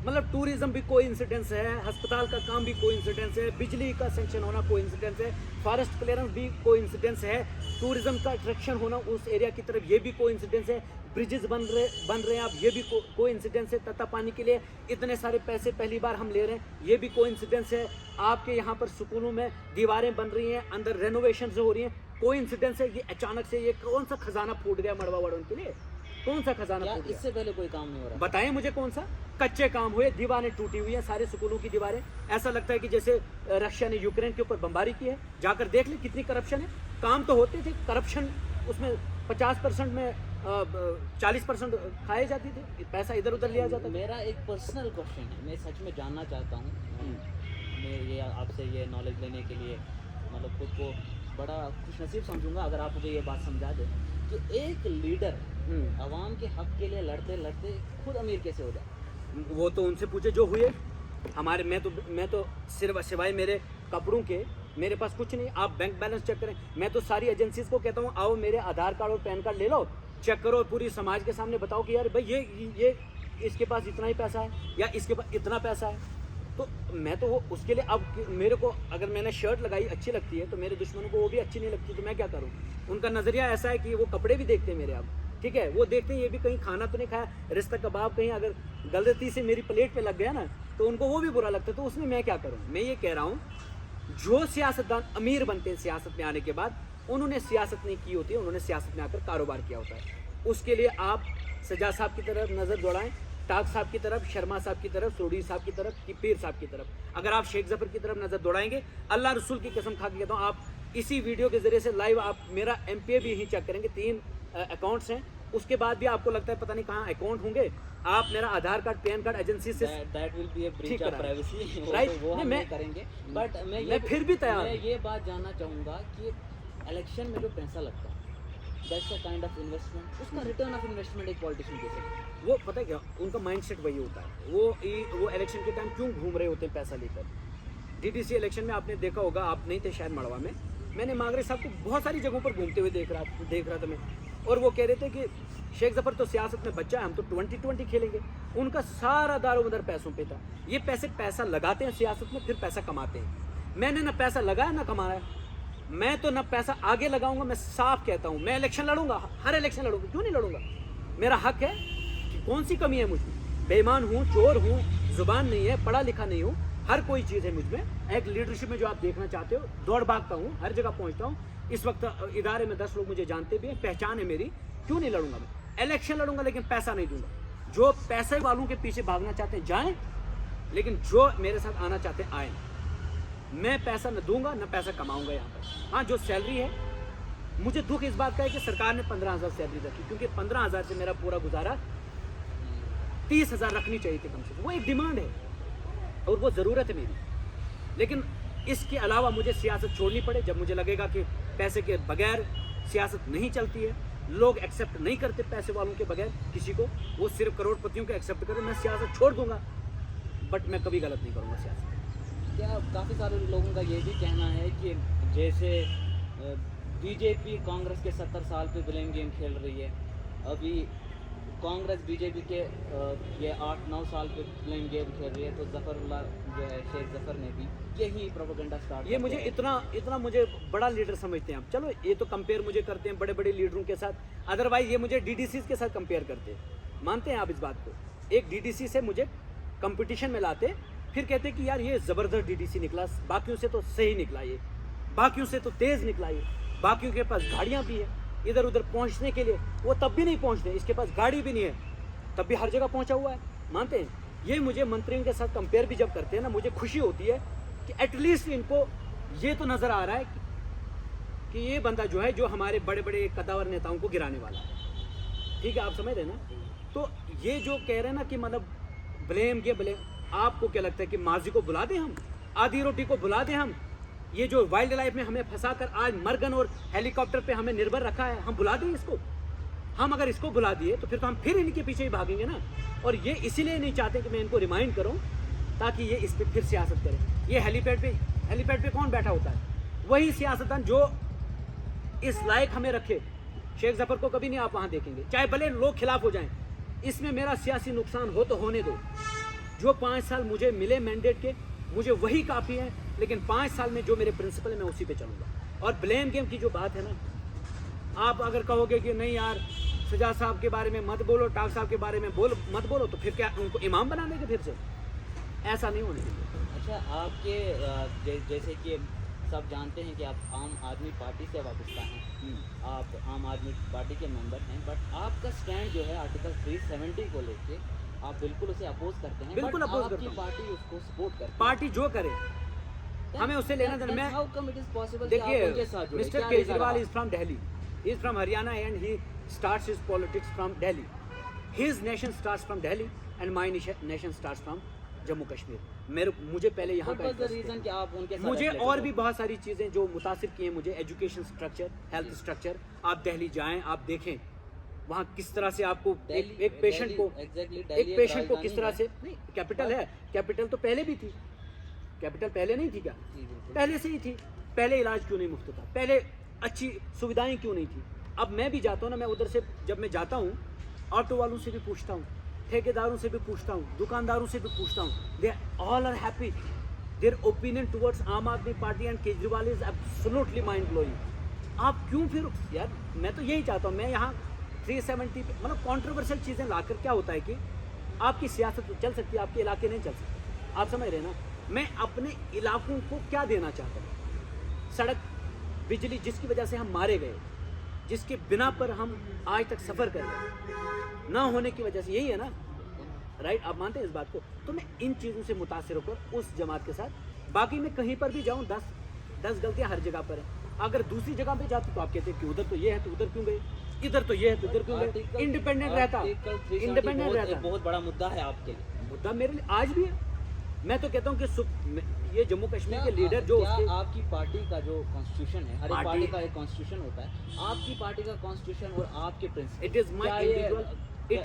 मतलब टूरिज्म भी कोई इंसिडेंस है, अस्पताल का काम भी कोई इंसिडेंस है, बिजली का सेंक्शन होना कोई इंसिडेंस है, फॉरेस्ट क्लियरेंस भी कोई इंसिडेंस है, टूरिज्म का अट्रैक्शन होना उस एरिया की तरफ ये भी कोई इंसिडेंस है, ब्रिजेस बन रहे हैं अब ये भी कोई इंसिडेंस है, तत्ता पानी के लिए इतने सारे पैसे पहली बार हम ले रहे हैं ये भी कोई इंसिडेंस है, आपके यहाँ पर स्कूलों में दीवारें बन रही हैं, अंदर रेनोवेशन हो रही हैं, कोई इंसिडेंस है? ये अचानक से ये कौन सा खजाना फूट गया मड़वा वालों के लिए? कौन सा खजाना क्या फूट गया? इससे पहले कोई काम नहीं हो रहा? बताएं मुझे कौन सा? कच्चे काम हुए, दीवारें टूटी हुई हैं, सारे स्कूलों की दीवारें, ऐसा लगता है कि जैसे रशिया ने यूक्रेन के ऊपर बमबारी की है। जाकर देख ले कितनी करप्शन है। काम तो होते थे, करप्शन उसमें 50% में 40% खाए जाती थी, पैसा इधर उधर लिया जाता था। मेरा एक पर्सनल क्वेश्चन है, मैं सच में जानना चाहता हूँ, मैं ये आपसे ये नॉलेज लेने के लिए मतलब खुद को बड़ा खुशनसीब समझूंगा अगर आप मुझे ये बात समझा दें कि एक लीडर आवाम के हक के लिए लड़ते लड़ते खुद अमीर कैसे हो जाए। वो तो उनसे पूछे जो हुए हमारे। मैं तो सिर्फ सिवाय मेरे कपड़ों के मेरे पास कुछ नहीं। आप बैंक बैलेंस चेक करें, मैं तो सारी एजेंसीज को कहता हूँ आओ मेरे आधार कार्ड और पैन कार्ड ले लो, चेक करो और पूरी समाज के सामने बताओ कि यार भाई ये इसके पास इतना ही पैसा है या इसके पास इतना पैसा है। तो मैं तो वो उसके लिए, अब मेरे को अगर मैंने शर्ट लगाई अच्छी लगती है तो मेरे दुश्मनों को वो भी अच्छी नहीं लगती, तो मैं क्या करूँ। उनका नज़रिया ऐसा है कि वो कपड़े भी देखते हैं मेरे, अब ठीक है वो देखते हैं ये भी कहीं खाना तो नहीं खाया, रिश्ता कबाब कहीं अगर गलती से मेरी प्लेट पे लग गया ना तो उनको वो भी बुरा लगता है। तो उसमें मैं क्या करूँ। मैं ये कह रहा हूँ जो सियासतदान अमीर बनते हैं सियासत में आने के बाद, उन्होंने सियासत नहीं की होती है, उन्होंने सियासत में आकर कारोबार किया होता है। उसके लिए आप सजा साहब की तरफ नज़र दौड़ाएं, टाक साहब की तरफ, शर्मा साहब की तरफ, सोडी साहब की तरफ, कि पीर साहब की तरफ। अगर आप शेख जफर की तरफ नज़र दौड़ाएंगे, अल्लाह रसूल की कसम खा के कहता हूँ, आप इसी वीडियो के ज़रिए से लाइव आप मेरा MPA भी यहीं चेक करेंगे, 3 अकाउंट्स हैं, उसके बाद भी आपको लगता है पता नहीं कहाँ अकाउंट होंगे, आप मेरा Aadhaar card PAN card agency से that will be a breach of privacy, right, वो हम नहीं करेंगे। बट मैं फिर भी तैयार, मैं ये बात जानना चाहूँगा कि इलेक्शन में जो पैसा लगता है that's a kind of investment, उसका रिटर्न ऑफ इन्वेस्टमेंट एक पॉलिटिशियन दे सकता है। वो पता है क्या उनका माइंडसेट वही होता है। वो इलेक्शन के टाइम क्यों घूम रहे होते हैं पैसा लेकर। DDC इलेक्शन में आपने देखा होगा, आप नहीं थे शायद मड़वा में, मैंने मांगरे साहब को बहुत सारी जगहों पर घूमते हुए देख रहा था मैं, और वो कह रहे थे कि शेख जफर तो सियासत में बच्चा है, हम तो 2020 खेलेंगे। उनका सारा दारोमदार पैसों पे था। ये पैसा लगाते हैं सियासत में, फिर पैसा कमाते हैं। मैंने ना पैसा लगाया ना कमाया, मैं तो ना पैसा आगे लगाऊंगा। मैं साफ कहता हूँ मैं इलेक्शन लड़ूंगा, हर इलेक्शन लड़ूंगा, क्यों नहीं लड़ूंगा। मेरा हक है कि कौन सी कमी है मुझमें, बेईमान हूँ, चोर हूँ, जुबान नहीं है, पढ़ा लिखा नहीं हूँ, हर कोई चीज़ है मुझमें। एक लीडरशिप में जो आप देखना चाहते हो, दौड़ भागता हूँ, हर जगह पहुँचता हूँ। इस वक्त इदारे में 10 लोग मुझे जानते भी हैं, पहचान है मेरी, क्यों नहीं लड़ूंगा। मैं इलेक्शन लड़ूंगा लेकिन पैसा नहीं दूंगा। जो पैसे वालों के पीछे भागना चाहते हैं जाएं, लेकिन जो मेरे साथ आना चाहते हैं आए। मैं पैसा न दूंगा न पैसा कमाऊंगा यहाँ पर। हाँ, जो सैलरी है, मुझे दुख इस बात का है कि सरकार ने 15,000 सैलरी रखी, क्योंकि 15,000 से मेरा पूरा गुजारा 30,000 रखनी चाहिए थी कम से कम। वो एक डिमांड है और वो ज़रूरत है मेरी। लेकिन इसके अलावा मुझे सियासत छोड़नी पड़े जब मुझे लगेगा कि पैसे के बगैर सियासत नहीं चलती है, लोग एक्सेप्ट नहीं करते पैसे वालों के बगैर किसी को, वो सिर्फ करोड़पतियों को एक्सेप्ट करें, मैं सियासत छोड़ दूंगा। बट मैं कभी गलत नहीं करूँगा सियासत। क्या काफ़ी सारे लोगों का ये भी कहना है कि जैसे बीजेपी कांग्रेस के 70 साल पे ब्लेम गेम खेल रही है, अभी कांग्रेस बीजेपी के ये 8-9 साल पे ब्लेम गेम खेल रही है, तो जफरुल्लाह जो है शेख जफर ने भी यही प्रोपेगेंडा स्टार्ट। ये मुझे इतना मुझे बड़ा लीडर समझते हैं आप। चलो ये तो कंपेयर मुझे करते हैं बड़े बड़े लीडरों के साथ, अदरवाइज ये मुझे DDC के साथ कंपेयर करते हैं। मानते हैं आप इस बात को। एक DDC से मुझे कंपटीशन में लाते, फिर कहते कि यार ये ज़बरदस्त DDC निकला, बाकियों से तो सही निकला, ये बाकियों से तो तेज़ निकला, ये बाकियों के पास गाड़ियाँ भी है इधर उधर पहुँचने के लिए, वो तब भी नहीं पहुँचते, इसके पास गाड़ी भी नहीं है तब भी हर जगह पहुँचा हुआ है। मानते हैं ये मुझे मंत्रियों के साथ कंपेयर भी जब करते हैं ना, मुझे खुशी होती है कि एटलीस्ट इनको ये तो नज़र आ रहा है कि ये बंदा जो है जो हमारे बड़े बड़े कद्दावर नेताओं को गिराने वाला है। ठीक है, आप समझ रहे ना। तो ये जो कह रहे हैं ना कि मतलब ब्लेम, आपको क्या लगता है कि माजी को बुला दें हम, आधी रोटी को बुला दें हम, ये जो वाइल्ड लाइफ में हमें फंसाकर आज मरगन और हेलीकॉप्टर पे हमें निर्भर रखा है, हम बुला दें इसको। हम अगर इसको बुला दिए तो फिर तो हम फिर इनके पीछे ही भागेंगे ना। और ये इसीलिए नहीं चाहते कि मैं इनको रिमाइंड करूं ताकि ये इस पर फिर सियासत करें। ये हेलीपैड पे कौन बैठा होता है? वही सियासतदान जो इस लायक हमें रखे। शेख जफर को कभी नहीं आप वहाँ देखेंगे, चाहे भले लोग खिलाफ हो जाएं। इसमें मेरा सियासी नुकसान हो तो होने दो। जो 5 साल मुझे मिले मैंडेट के, मुझे वही काफ़ी है। लेकिन 5 साल में जो मेरे प्रिंसिपल है मैं उसी पे चलूँगा। और ब्लेम गेम की जो बात है ना, आप अगर कहोगे कि नहीं यार सजा साहब के बारे में मत बोलो, टाक साहब के बारे में मत बोलो, तो फिर क्या उनको इमाम बना देंगे फिर से? ऐसा नहीं होने चाहिए। अच्छा, आपके जैसे कि सब जानते हैं कि आप आम आदमी पार्टी से वाबस्ता हैं, आप आम आदमी पार्टी के मेंबर हैं, बट आपका स्टैंड जो है आर्टिकल 370 को लेके आप बिल्कुल उसे अपोज करते हैं, बिल्कुल but अपोज आपकी करता हूँ। पार्टी उसको सपोर्ट करती है। पार्टी जो करे हमें उससे लेना देना। मैं how come it is possible कि आप उनके देखिए साथ जुड़े? मिस्टर क्या reason केजरीवाल रहा? Is from Delhi, he is from Haryana and he starts his politics from Delhi. His nation starts from Delhi and my nation starts from Jammu Kashmir. मुझे पहले यहाँ What का was the interest है। reason कि आप उनके साथ मुझे affiliated और हो? भी बहुत सारी चीज़ें जो मुतासिर की हैं मुझे, एजुकेशन स्ट्रक्चर, हेल्थ स्ट्रक्चर। आप दिल्ली जाएं, आप देखें वहाँ किस तरह से आपको एक पेशेंट को एक पेशेंट को किस तरह से, नहीं कैपिटल है, कैपिटल तो पहले भी थी, कैपिटल पहले नहीं थी क्या? पहले से ही थी। पहले इलाज क्यों नहीं मुफ्त था? पहले अच्छी सुविधाएं क्यों नहीं थी? अब मैं भी जाता हूँ ना, मैं उधर से जब मैं जाता हूँ ऑटो वालों से भी पूछता हूँ, ठेकेदारों से भी पूछता हूँ, दुकानदारों से भी पूछता हूँ, they all are happy. Their opinion towards Aam Aadmi Party and Kejriwal is absolutely mind blowing. आप क्यों फिर यार, मैं तो यही चाहता हूँ, मैं यहाँ 370 मतलब कॉन्ट्रोवर्शियल चीज़ें लाकर क्या होता है कि आपकी सियासत चल सकती है, आपके इलाके नहीं चल सकते। आप समझ रहे हैं ना? मैं अपने इलाकों को क्या देना चाहता हूँ? सड़क, बिजली, जिसकी वजह से हम मारे गए, जिसके बिना पर हम आज तक सफ़र कर रहे ना होने की वजह से, यही है ना? राइट, आप मानते हैं इस बात को? तो मैं इन चीज़ों से मुतासिर होकर उस जमात के साथ, बाकी मैं कहीं पर भी जाऊँ 10 गलतियाँ हर जगह पर हैं। अगर दूसरी जगह पे जाती तो आप कहते हैं कि उधर तो ये है तो उधर क्यों गए, इधर तो ये है तो इधर क्यों गए? इंडिपेंडेंट रहता, इंडिपेंडेंट रहता। बहुत बड़ा मुद्दा है आपके लिए। मुद्दा मेरे लिए आज भी है। मैं तो कहता हूँ कि ये जम्मू कश्मीर के लीडर जो क्या उसके आपकी पार्टी का जो कॉन्स्टिट्यूशन है, हर एक पार्टी- पार्टी का एक कॉन्स्टिट्यूशन होता है, आपकी पार्टी का कॉन्स्टिट्यूशन और आपके principal, it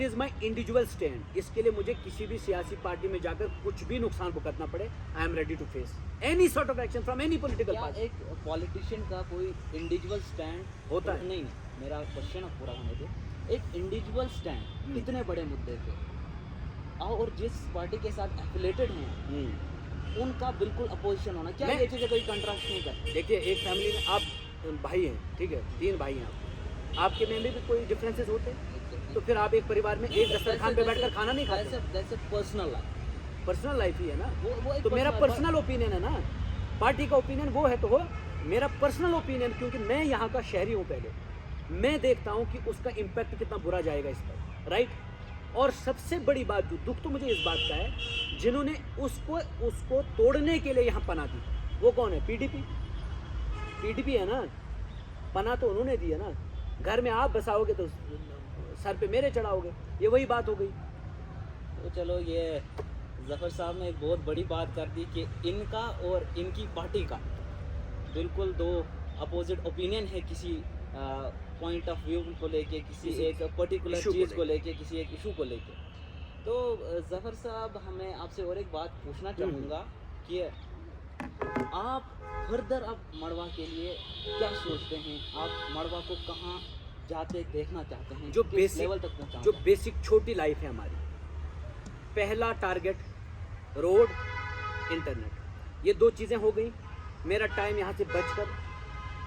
is my individual stand. इसके लिए मुझे किसी भी सियासी पार्टी में जाकर कुछ भी नुकसान भुगतना पड़े, I am ready to face any sort of action from any political क्या पार्टी। एक पॉलिटिशियन का कोई इंडिविजुअल स्टैंड होता है। नहीं, मेरा क्वेश्चन अब पूरा होने दो। एक इंडिविजुअल स्टैंड इतने बड़े मुद्दे पे, और जिस पार्टी के साथ एफिलेटेड हैं उनका बिल्कुल अपोजिशन होना, क्या मैं- ये चीज़ें कोई कंट्रास्ट नहीं करती? देखिए, एक फैमिली में आप भाई हैं, ठीक है, 3 भाई हैं आपके में भी कोई डिफरेंसेस होते हैं, तो फिर आप एक परिवार में एक दस्तरखान पे बैठकर खाना नहीं खाते। जैसे पर्सनल लाइफ, पर्सनल लाइफ ही है ना वो एक तो मेरा personal- पर्सनल ओपिनियन है ना। पार्टी का ओपिनियन वो है तो हो, मेरा पर्सनल ओपिनियन, क्योंकि मैं यहाँ का शहरी हूँ, पहले मैं देखता हूँ कि उसका इम्पैक्ट कितना बुरा जाएगा इस पर, राइट। और सबसे बड़ी बात, जो दुख तो मुझे इस बात का है, जिन्होंने उसको तोड़ने के लिए यहाँ पना दी, वो कौन है? पीडीपी है ना। पना तो उन्होंने दी है ना। घर में आप बसाओगे तो सर पे मेरे चढ़ाओगे, ये वही बात हो गई। तो चलो, ये जफ़र साहब ने एक बहुत बड़ी बात कर दी कि इनका और इनकी पार्टी का बिल्कुल दो अपोजिट ओपिनियन है किसी पॉइंट ऑफ व्यू को लेके, किसी एक पर्टिकुलर issue को चीज़ को लेके, किसी एक इशू को लेके। तो जफ़र साहब, हमें आपसे और एक बात पूछना चाहूँगा कि आप फर्दर अब मड़वा के लिए क्या सोचते हैं? आप मड़वा को कहाँ जाते देखना चाहते हैं? जो किस बेसिक लेवल तक पहुँचाना जो चाहते हैं? बेसिक छोटी लाइफ है हमारी, पहला टारगेट रोड, इंटरनेट, ये 2 चीज़ें हो गई। मेरा टाइम यहाँ से बचकर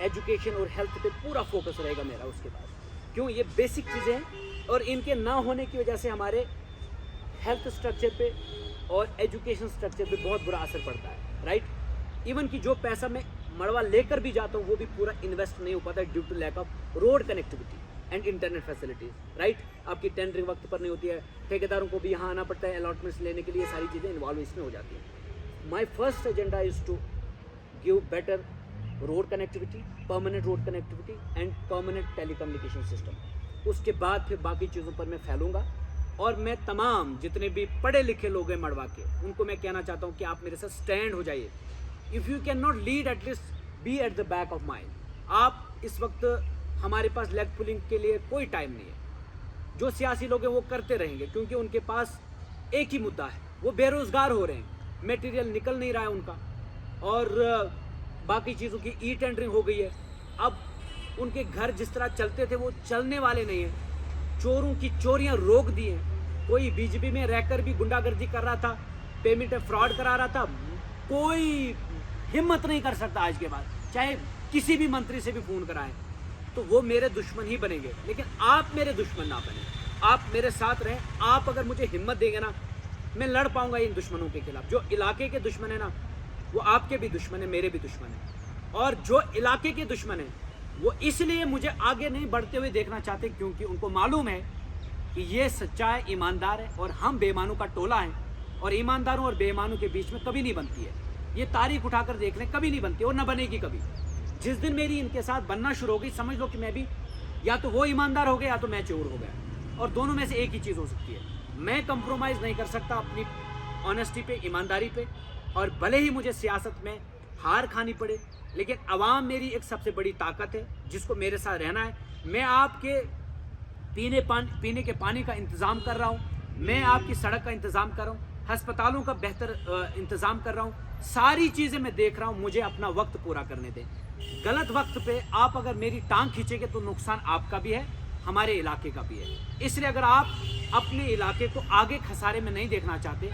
एजुकेशन और हेल्थ पे पूरा फोकस रहेगा मेरा उसके बाद। क्यों? ये बेसिक चीज़ें हैं, और इनके ना होने की वजह से हमारे हेल्थ स्ट्रक्चर पे और एजुकेशन स्ट्रक्चर पे बहुत बुरा असर पड़ता है, राइट। इवन कि जो पैसा मैं मड़वा लेकर भी जाता हूँ वो भी पूरा इन्वेस्ट नहीं हो पाता due to lack of road connectivity and internet facilities, right. आपकी टेंडरिंग वक्त पर नहीं होती है, ठेकेदारों को भी यहाँ आना पड़ता है अलॉटमेंट्स लेने के लिए, सारी चीज़ें इन्वॉल्व इसमें हो जाती हैं। My first agenda is to give better road connectivity, permanent road connectivity and permanent telecommunication system. उसके बाद फिर बाकी चीज़ों पर मैं फैलूँगा, और मैं तमाम जितने भी पढ़े लिखे लोग हैं मड़वा के, उनको मैं कहना चाहता हूँ कि आप मेरे साथ स्टैंड हो जाइए। If you can not lead, at least be at the back of mind. आप इस वक्त, हमारे पास लेग पुलिंग के लिए कोई टाइम नहीं है। जो सियासी लोग हैं वो करते रहेंगे, क्योंकि उनके पास एक ही मुद्दा है, वो बेरोज़गार हो रहे हैं, मटेरियल निकल नहीं रहा है उनका, और बाकी चीज़ों की ई टेंडरिंग हो गई है। अब उनके घर जिस तरह चलते थे वो चलने वाले नहीं हैं। चोरों की चोरियां रोक दी हैं। कोई बीजेपी में रहकर भी गुंडागर्दी कर रहा था, पेमेंट फ्रॉड करा रहा था, कोई हिम्मत नहीं कर सकता आज के बाद, चाहे किसी भी मंत्री से भी फ़ोन कराएं, तो वो मेरे दुश्मन ही बनेंगे। लेकिन आप मेरे दुश्मन ना बने, आप मेरे साथ रहें। आप अगर मुझे हिम्मत देंगे ना, मैं लड़ पाऊंगा इन दुश्मनों के खिलाफ। जो इलाके के दुश्मन है ना, वो आपके भी दुश्मन है, मेरे भी दुश्मन है। और जो इलाके के दुश्मन है वो इसलिए मुझे आगे नहीं बढ़ते हुए देखना चाहते, क्योंकि उनको मालूम है कि ये सच्चा है, ईमानदार है, और हम बेईमानों का टोला है, और ईमानदारों और बेईमानों के बीच में कभी नहीं बनती है। ये तारीख उठाकर देख लें, कभी नहीं बनती और न बनेगी कभी। जिस दिन मेरी इनके साथ बनना शुरू हो गई, समझ लो कि मैं भी, या तो वो ईमानदार हो गया या तो मैं चोर हो गया, और दोनों में से एक ही चीज़ हो सकती है। मैं कंप्रोमाइज़ नहीं कर सकता अपनी ऑनेस्टी पे, ईमानदारी पे, और भले ही मुझे सियासत में हार खानी पड़े, लेकिन अवाम मेरी एक सबसे बड़ी ताकत है जिसको मेरे साथ रहना है। मैं आपके पीने के पानी का इंतज़ाम कर रहा हूँ, मैं आपकी सड़क का इंतज़ाम कर रहा हूँ, हस्पतालों का बेहतर इंतज़ाम कर रहा हूँ, सारी चीज़ें मैं देख रहा हूँ। मुझे अपना वक्त पूरा करने दें। गलत वक्त पे आप अगर मेरी टांग खींचेंगे तो नुकसान आपका भी है, हमारे इलाके का भी है। इसलिए अगर आप अपने इलाके को आगे खसारे में नहीं देखना चाहते,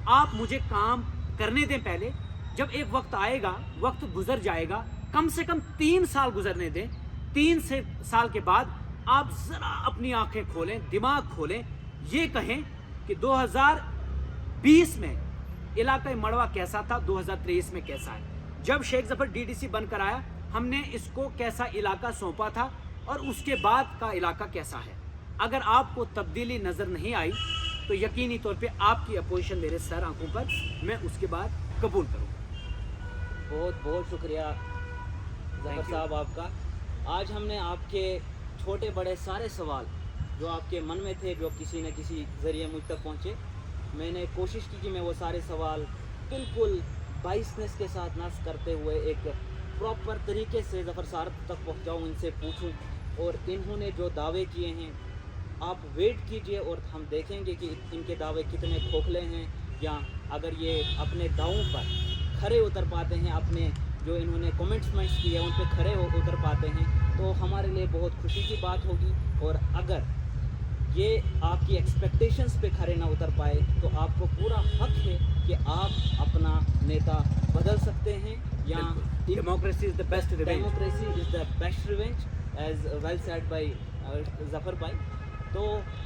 आप मुझे काम करने दें। पहले जब एक वक्त आएगा, वक्त गुजर जाएगा, कम से कम 3 साल गुजरने दें। 3 साल के बाद आप ज़रा अपनी आंखें खोलें, दिमाग खोलें, ये कहें कि 2020 में इलाका मड़वा कैसा था, 2023 में कैसा है। जब शेख जफर डीडीसी बनकर आया, हमने इसको कैसा इलाका सौंपा था और उसके बाद का इलाका कैसा है। अगर आपको तब्दीली नज़र नहीं आई तो यकीनी तौर पे आपकी अपोजिशन मेरे सर आंखों पर, मैं उसके बाद कबूल करूँगा। बहुत बहुत शुक्रिया जफर Thank you. साहब आपका। आज हमने आपके छोटे बड़े सारे सवाल जो आपके मन में थे, जो किसी न किसी ज़रिए मुझ तक पहुँचे, मैंने कोशिश की कि मैं वो सारे सवाल बिल्कुल बाइसनेस के साथ ना करते हुए एक प्रॉपर तरीके से जफर साहब तक पहुँचाऊँ, इनसे पूछूँ। और इन्होंने जो दावे किए हैं, आप वेट कीजिए और हम देखेंगे कि इनके दावे कितने खोखले हैं, या अगर ये अपने दावों पर खरे उतर पाते हैं, अपने जो इन्होंने कमेंट्समेंट्स किए हैं उन पर खरे उतर पाते हैं, तो हमारे लिए बहुत खुशी की बात होगी। और अगर ये आपकी एक्सपेक्टेशंस पे खरे ना उतर पाए तो आपको पूरा हक है कि आप अपना नेता बदल सकते हैं, या democracy is the best revenge. Democracy is the best revenge, as well said by Zafar भाई। तो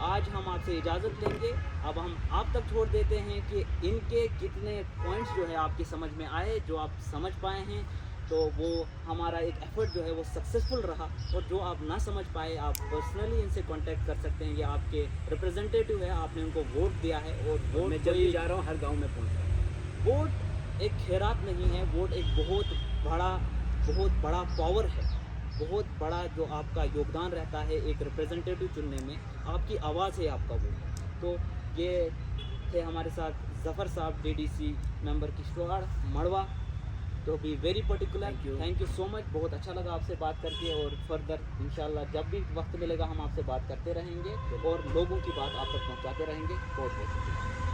आज हम आपसे इजाज़त लेंगे। अब हम आप तक छोड़ देते हैं कि इनके कितने पॉइंट्स जो है आपकी समझ में आए, जो आप समझ पाए हैं, तो वो हमारा एक एफर्ट जो है वो सक्सेसफुल रहा। और जो आप ना समझ पाए, आप पर्सनली इनसे कांटेक्ट कर सकते हैं। ये आपके रिप्रेजेंटेटिव है, आपने उनको वोट दिया है, और वोट मैं जल्दी जा रहा हूँ, हर गांव में पहुँच रहा हूँ। वोट एक खैरात नहीं है, वोट एक बहुत बड़ा पावर है, बहुत बड़ा जो आपका योगदान रहता है एक रिप्रेजेंटेटिव चुनने में। आपकी आवाज़ है आपका वोट। तो ये थे हमारे साथ जफ़र साहब, डीडीसी मेंबर किश्तवाड़ मड़वा। तो be very particular, thank you so much. बहुत अच्छा लगा आपसे बात करके, और फर्दर इंशाल्लाह जब भी वक्त मिलेगा हम आपसे बात करते रहेंगे और लोगों की बात आप तक पहुंचाते रहेंगे। बहुत बहुत शुक्रिया।